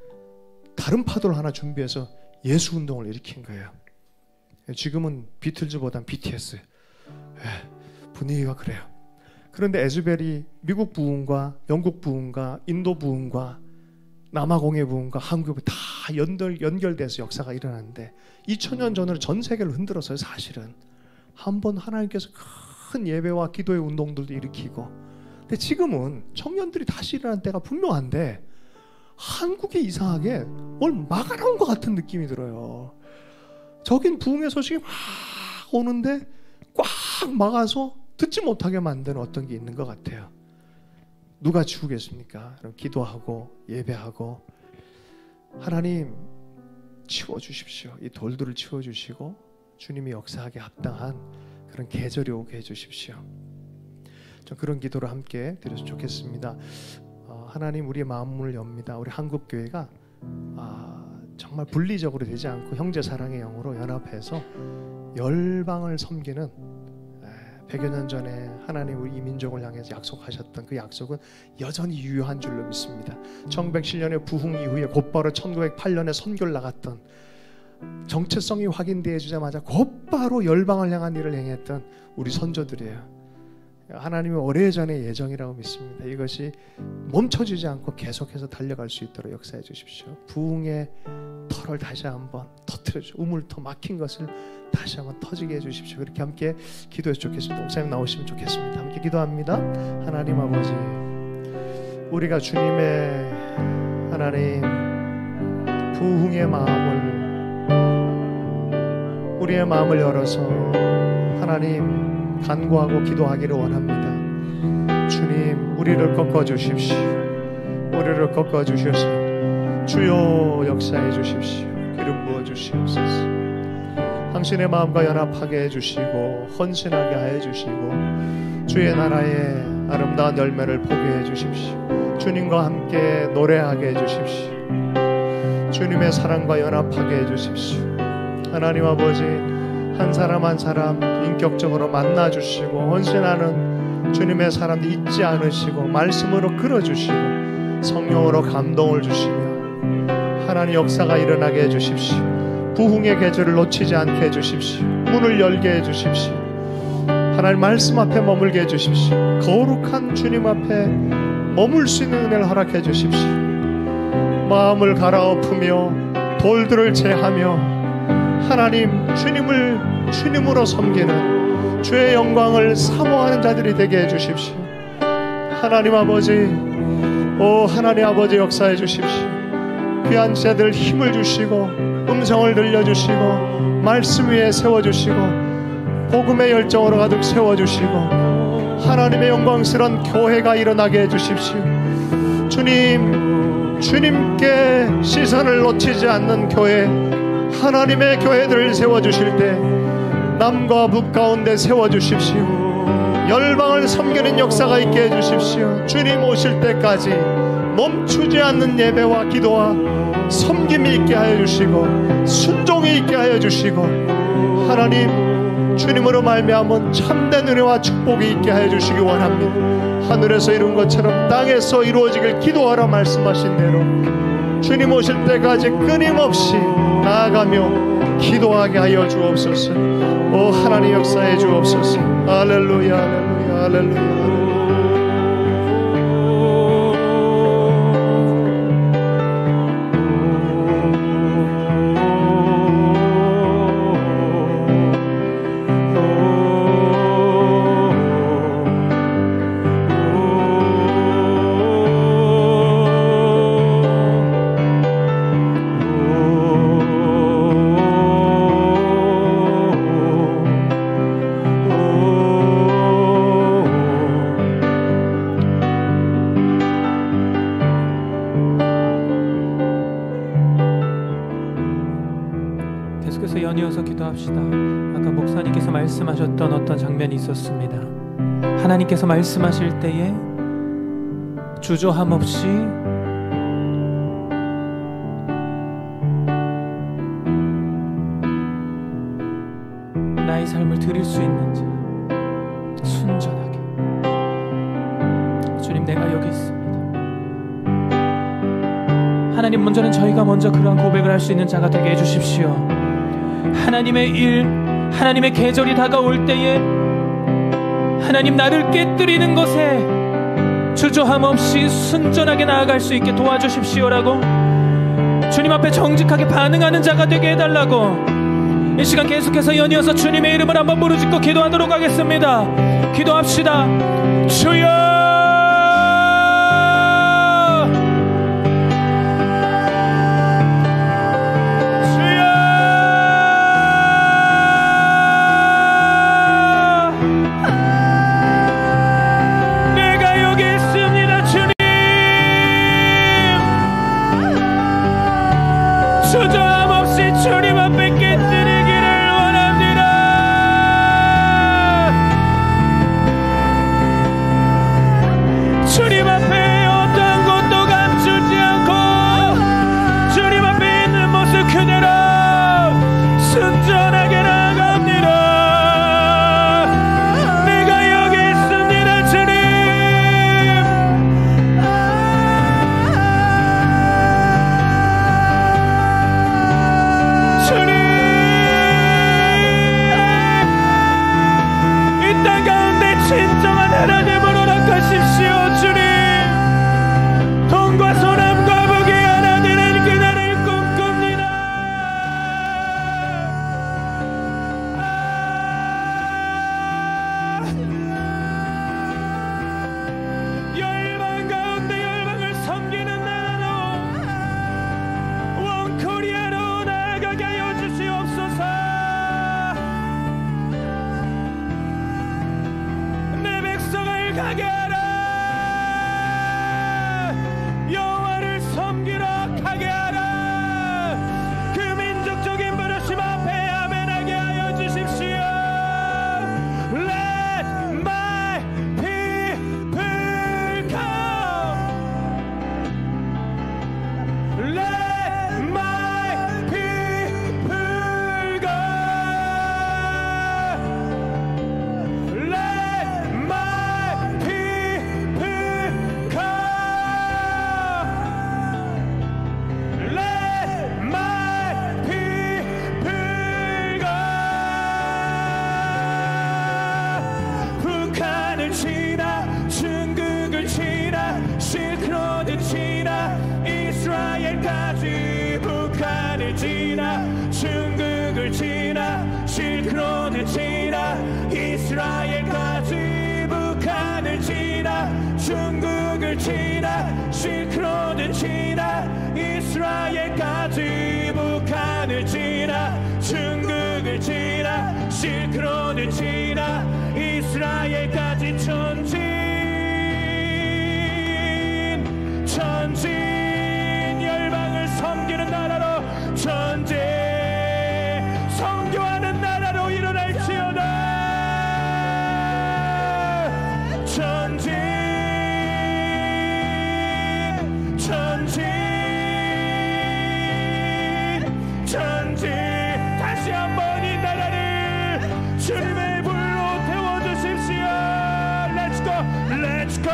다른 파도를 하나 준비해서 예수운동을 일으킨 거예요. 지금은 비틀즈보단 BTS 분위기가 그래요. 그런데 에즈벨이 미국 부흥과 영국 부흥과 인도 부흥과 남아공의 부흥과 한국의 다 연결돼서 역사가 일어나는데 2000년 전으로 전 세계를 흔들었어요. 사실은 한번 하나님께서 큰 예배와 기도의 운동들도 일으키고, 근데 지금은 청년들이 다시 일어난 때가 분명한데 한국이 이상하게 뭘 막아놓은 것 같은 느낌이 들어요. 저긴 부흥의 소식이 막 오는데 꽉 막아서 듣지 못하게 만드는 어떤 게 있는 것 같아요. 누가 치우겠습니까? 그럼 기도하고 예배하고 하나님 치워주십시오. 이 돌들을 치워주시고 주님이 역사하게 합당한 그런 계절이 오게 해주십시오. 좀 그런 기도를 함께 드렸으면 좋겠습니다. 하나님 우리의 마음을 엽니다. 우리 한국교회가 정말 분리적으로 되지 않고 형제사랑의 영으로 연합해서 열방을 섬기는 100여 년 전에 하나님 우리 이 민족을 향해서 약속하셨던 그 약속은 여전히 유효한 줄로 믿습니다. 1907년에 부흥 이후에 곧바로 1908년에 선교를 나갔던, 정체성이 확인되어지자마자 곧바로 열방을 향한 일을 행했던 우리 선조들이에요. 하나님의 오래전의 예정이라고 믿습니다. 이것이 멈춰지지 않고 계속해서 달려갈 수 있도록 역사해 주십시오. 부흥의 터를 다시 한번 터뜨려 주십시오. 우물터 막힌 것을 다시 한번 터지게 해주십시오. 그렇게 함께 기도해서 좋겠습니다. 목사님 나오시면 좋겠습니다. 함께 기도합니다. 하나님 아버지, 우리가 주님의 하나님 부흥의 마음을, 우리의 마음을 열어서 하나님 간구하고 기도하기를 원합니다. 주님, 우리를 꺾어주십시오. 우리를 꺾어주셔서 주여 역사해 주십시오. 기름 부어주시옵소서. 당신의 마음과 연합하게 해주시고 헌신하게 하여 주시고 주의 나라의 아름다운 열매를 보게 해주십시오. 주님과 함께 노래하게 해주십시오. 주님의 사랑과 연합하게 해주십시오. 하나님 아버지, 한 사람 한 사람 인격적으로 만나주시고 헌신하는 주님의 사람들 잊지 않으시고 말씀으로 끌어주시고 성령으로 감동을 주시며 하나님 역사가 일어나게 해주십시오. 부흥의 계절을 놓치지 않게 해주십시오. 문을 열게 해주십시오. 하나님 말씀 앞에 머물게 해주십시오. 거룩한 주님 앞에 머물 수 있는 은혜를 허락해 주십시오. 마음을 갈아엎으며 돌들을 제하며 하나님 주님을 주님으로 섬기는 주의 영광을 사모하는 자들이 되게 해주십시오. 하나님 아버지, 오 하나님 아버지 역사해 주십시오. 귀한 자들 힘을 주시고 음성을 들려주시고 말씀 위에 세워주시고 복음의 열정으로 가득 세워주시고 하나님의 영광스러운 교회가 일어나게 해주십시오. 주님, 주님께 시선을 놓치지 않는 교회, 하나님의 교회들을 세워주실 때 남과 북 가운데 세워주십시오. 열방을 섬기는 역사가 있게 해주십시오. 주님 오실 때까지 멈추지 않는 예배와 기도와 섬김이 있게 하여 주시고 순종이 있게 하여 주시고 하나님 주님으로 말미암은 참된 은혜와 축복이 있게 하여 주시기 원합니다. 하늘에서 이룬 것처럼 땅에서 이루어지길 기도하라 말씀하신 대로 주님 오실 때까지 끊임없이 나아가며 기도하게 하여 주옵소서. 오 하나님 역사해 주옵소서. 할렐루야 할렐루야 할렐루야. 아까 목사님께서 말씀하셨던 어떤 장면이 있었습니다. 하나님께서 말씀하실 때에 주저함 없이 나의 삶을 드릴 수 있는 자, 순전하게 주님 내가 여기 있습니다. 하나님 먼저는 저희가 먼저 그러한 고백을 할 수 있는 자가 되게 해주십시오. 하나님의 일, 하나님의 계절이 다가올 때에 하나님, 나를 깨뜨리는 것에 주저함 없이 순전하게 나아갈 수 있게 도와주십시오라고, 주님 앞에 정직하게 반응하는 자가 되게 해달라고 이 시간 계속해서 연이어서 주님의 이름을 한번 부르짖고 기도하도록 하겠습니다. 기도합시다. 주여, 주저함 없이 주님 앞에 깨뜨리기를 원합니다. 주님 앞에 어떠한 것도 감추지 않고 주님 앞에 있는 모습 그대로 순전하게 나아갑니다. 내가 여기 있습니다. 주님, 진정한 하나님으로 나가십시오. 주님, 돈과 소남과 복이 하나 되는 그날을 꿈꿉니다. 열방 가운데 열방을 섬기는 나라로 원코리아로 나아가게 하여 주시옵소서. 가게 하라. 여호와를 섬기러 가게 하라. 그 민족적인 부르심 앞에 아멘하게 하여 주십시오. Let my people come. Let my people go. Let my 북한을 지나 중국을 지나 실크로드 지나 이스라엘까지. 북한을 지나 중국을 지나 실크로드 지나 이스라엘까지. 북한을 지나 중국을 지나 실크로드 지나 이스라엘까지. 북한을 지나 중국을 지나 실크로드 지나 이스라엘까지. 전진 열방을 섬기는 나라로, 전진 선교하는 나라로 일어날지어다. 전진 다시 한번 이 나라를 주님의 불로 태워주십시오. Let's go, let's go.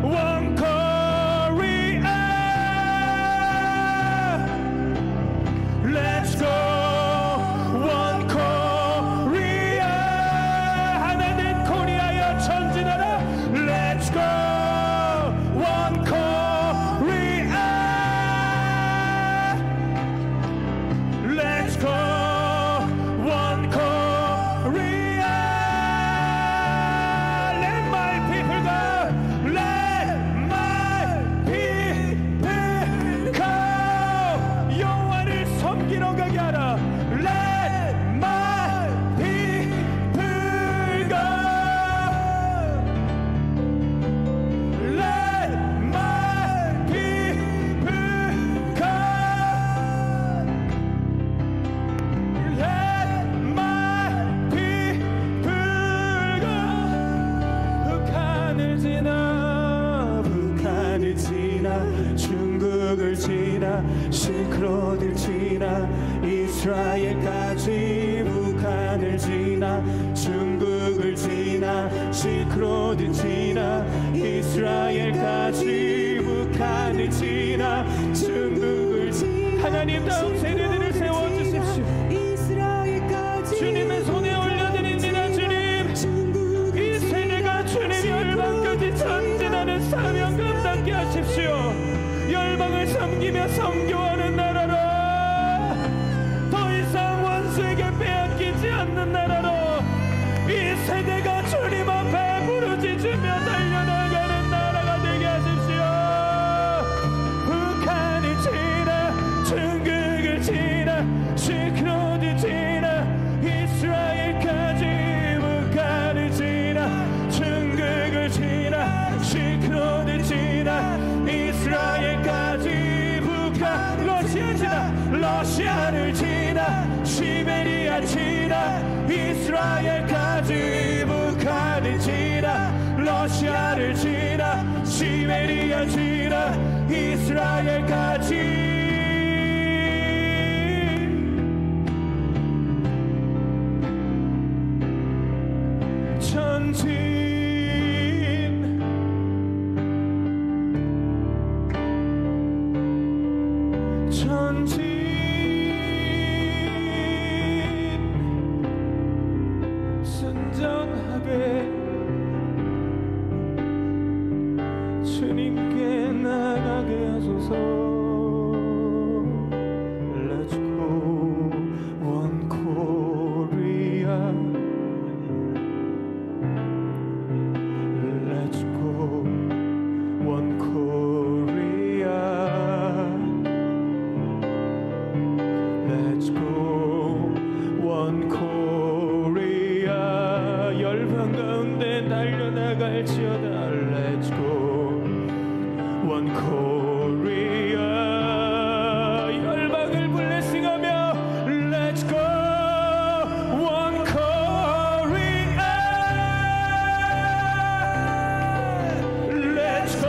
One Korea. Let's go. One Korea. 하나 된 코리아여 전진하라. Let's go. One Korea. Let's go. One Korea. Let my people go. Let my people go. 여호와를 섬기러 가게 하라. Let my people go. Let my people go. Let my people go. 북한을 지나 중국을 지나 실크로드를 지나 이스라엘까지. 북한을 지나 중국을 지나 실크로드 지나 이스라엘까지. 북한을 지나 중국을 지나. 하나님, 다음 세대들을 세워주십시오. 주님의 손에 올려드립니다. 주님, 이 러시아를 지나 시베리아 지나 이스라엘까지 북한을 지나 러시아를 지나 시베리아 지나 이스라엘까지 전진 순전하게 주님께 나가게 하소서. Let's go one Korea. Let's go one Korea. Let's go one Korea. 열방 가운데 달려나갈지어다. Let's go one Korea. 열방을 블레싱하며 Let's go one Korea. Let's go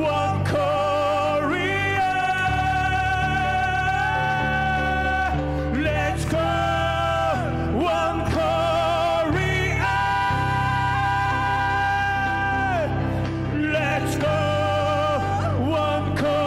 one Korea. Let's go one Korea. Let's go one Korea.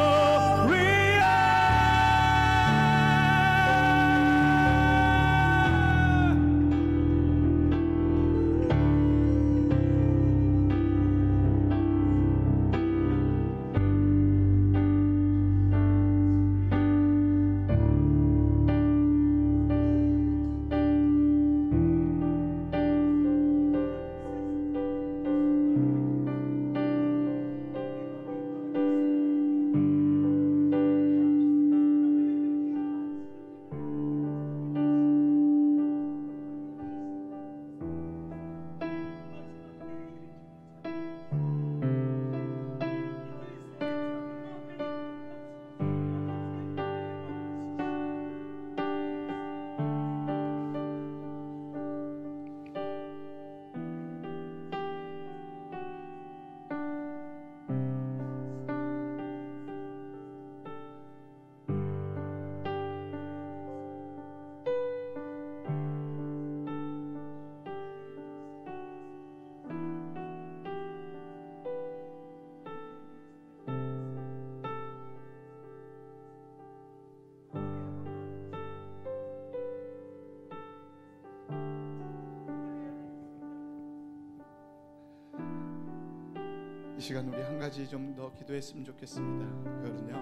이 시간 우리 한 가지 좀 더 기도했으면 좋겠습니다. 그거는요,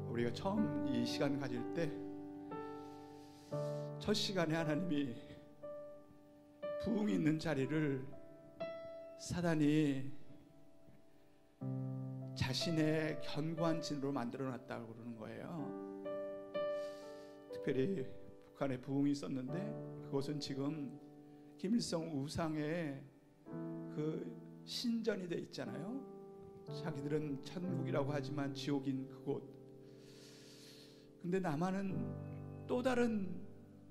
우리가 처음 이 시간 가질 때 첫 시간에 하나님이 부흥이 있는 자리를 사단이 자신의 견고한 진으로 만들어놨다고 그러는 거예요. 특별히 북한에 부흥이 있었는데 그것은 지금 김일성 우상의 그 신전이 돼 있잖아요. 자기들은 천국이라고 하지만 지옥인 그곳. 근데 남한은 또 다른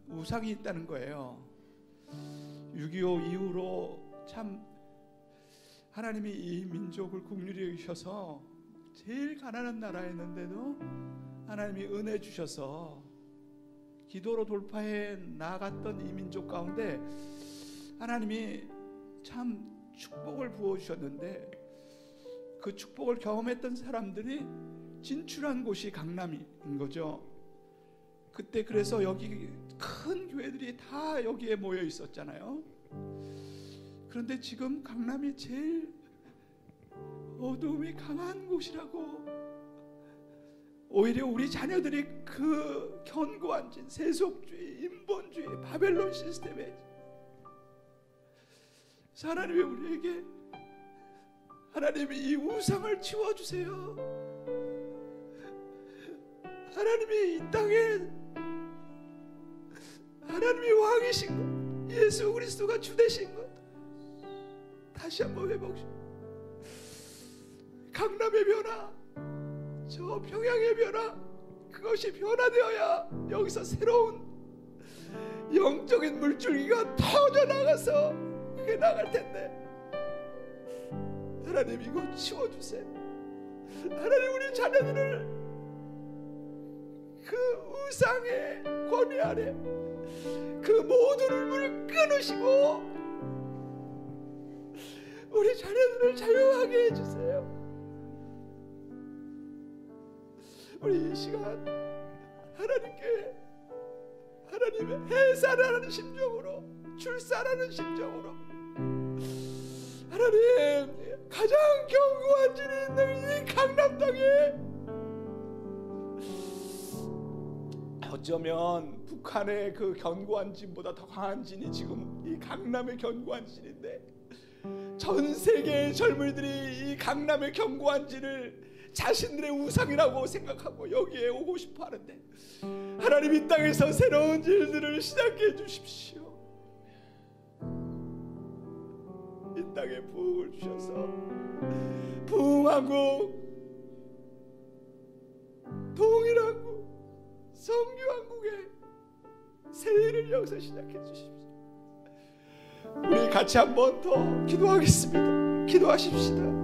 우상이 있다는 거예요. 6.25 이후로 참 하나님이 이 민족을 국률이 여기셔서 제일 가난한 나라였는데도 하나님이 은혜 주셔서 기도로 돌파해 나갔던 이 민족 가운데 하나님이 참 축복을 부어주셨는데 그 축복을 경험했던 사람들이 진출한 곳이 강남인 거죠. 그때 그래서 여기 큰 교회들이 다 여기에 모여 있었잖아요. 그런데 지금 강남이 제일 어두움이 강한 곳이라고, 오히려 우리 자녀들이 그 견고한 진, 세속주의, 인본주의, 바벨론 시스템에 하나님이 우리에게 하나님이 이 우상을 치워주세요. 하나님이 이 땅에 하나님이 왕이신 것, 예수 그리스도가 주 되신 것 다시 한번 회복시켜. 강남의 변화, 저 평양의 변화, 그것이 변화되어야 여기서 새로운 영적인 물줄기가 터져나가서 그게 나갈 텐데, 하나님 이거 치워주세요. 하나님 우리 자녀들을 그 우상의 권위 아래 그 모든 물을 끊으시고 우리 자녀들을 자유하게 해주세요. 우리 이 시간 하나님께, 하나님의 해산하는 심정으로, 출산하는 심정으로, 하나님 가장 견고한 진이 있는 이 강남 땅에, 어쩌면 북한의 그 견고한 진보다 더 강한 진이 지금 이 강남의 견고한 진인데, 전 세계의 젊은이들이 이 강남의 견고한 진을 자신들의 우상이라고 생각하고 여기에 오고 싶어 하는데, 하나님 이 땅에서 새로운 일들을 시작해 주십시오. 이 땅에 부흥을 주셔서 부흥한국, 통일한국, 성교한국에 새 일을 여기서 시작해 주십시오. 우리 같이 한 번 더 기도하겠습니다. 기도하십시다.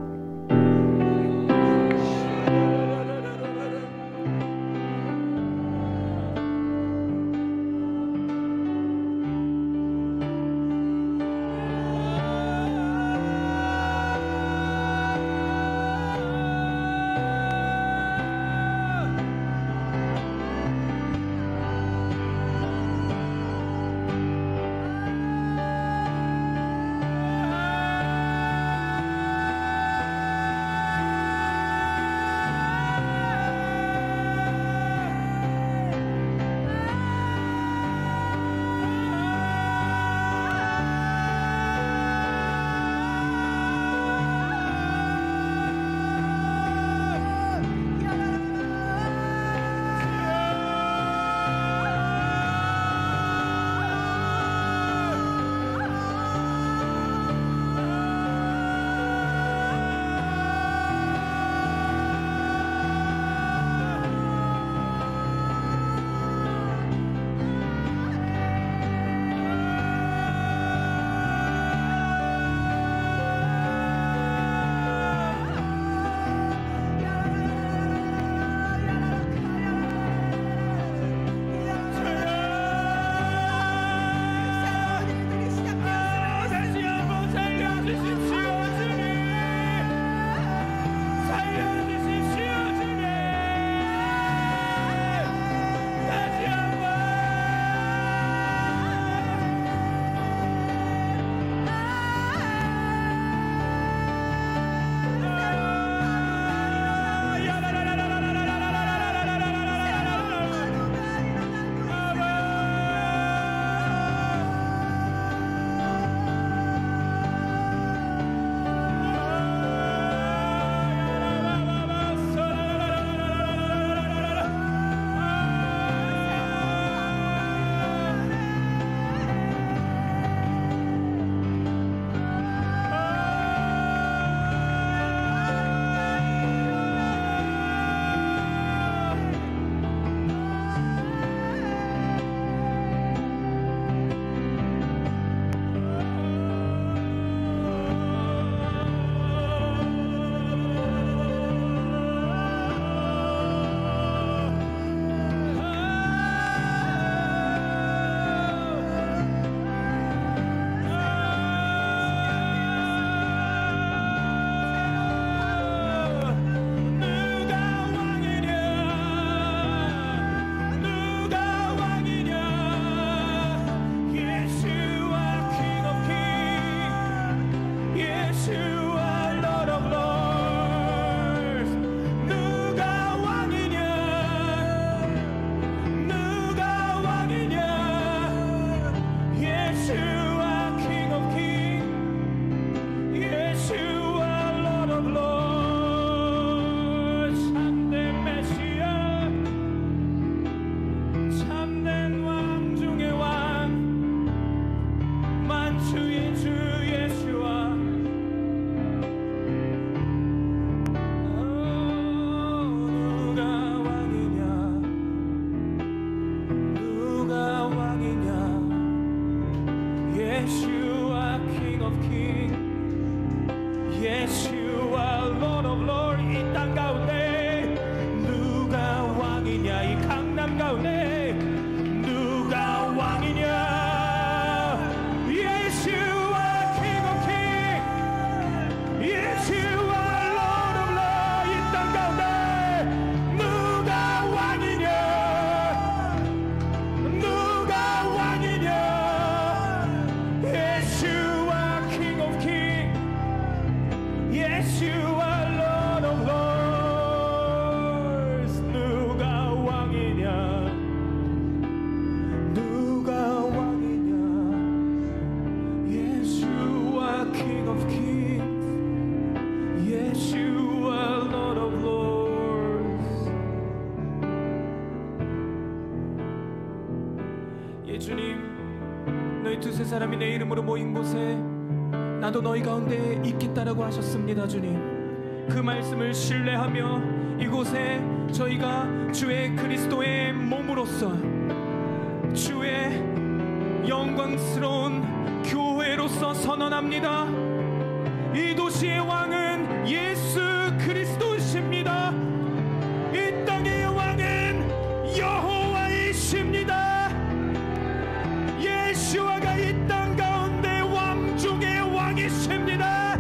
땅 가운데 누가 왕이냐 예수와 King of King 예수와 Lord of Lord 이 땅 가운데 누가 왕이냐 누가 왕이냐 예수와 King of King 예수와 Lord of Lords 누가 왕이냐 누가 왕이냐 예수와 King of Kings 예수와 Lord of Lords 예 주님 너희 두세 사람이 내 이름으로 모인 곳에 나도 너희 가운데 있겠다라고 하셨습니다. 주님 그 말씀을 신뢰하며 이곳에 저희가 주의 그리스도의 몸으로서 주의 영광스러운 교회로서 선언합니다. 이 도시의 왕은 예수 그리스도이십니다. 이 땅의 왕은 여호와이십니다. 예수와가 이 땅 가운데 왕 중의 왕이십니다.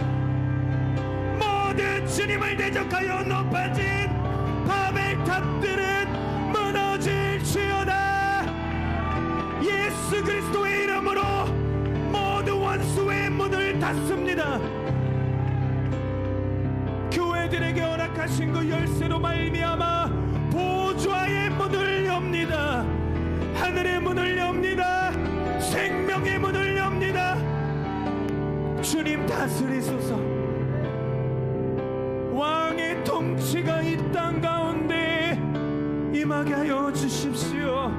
모든 주님을 대적하여 높아진 바벨탑들은 무너질지어다. 예수 그리스도의 이름으로 모든 원수의 문을 닫습니다. 교회들에게 허락하신 그 열쇠로 말미암아 보좌의 문을 엽니다. 하늘의 문을 엽니다. 생명의 문을 엽니다. 주님 다스리소서. 왕의 통치가 이 땅 가운데 임하게 하여 주십시오.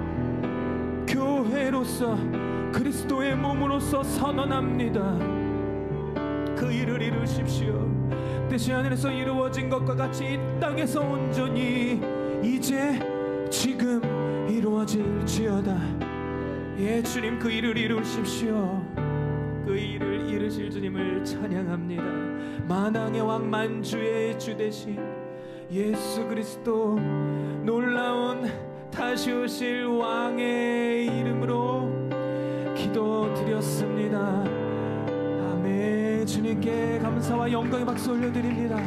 교회로서 그리스도의 몸으로서 선언합니다. 그 일을 이루십시오. 뜻이 하늘에서 이루어진 것과 같이 이 땅에서 온전히 이제 지금 이루어질지어다. 예 주님 그 일을 이루십시오. 그 일을 이루실 주님을 찬양합니다. 만왕의 왕 만주의 주 되신 예수 그리스도 놀라운 다시 오실 왕의 이름으로 기도드렸습니다. 아멘. 주님께 감사와 영광의 박수 올려드립니다.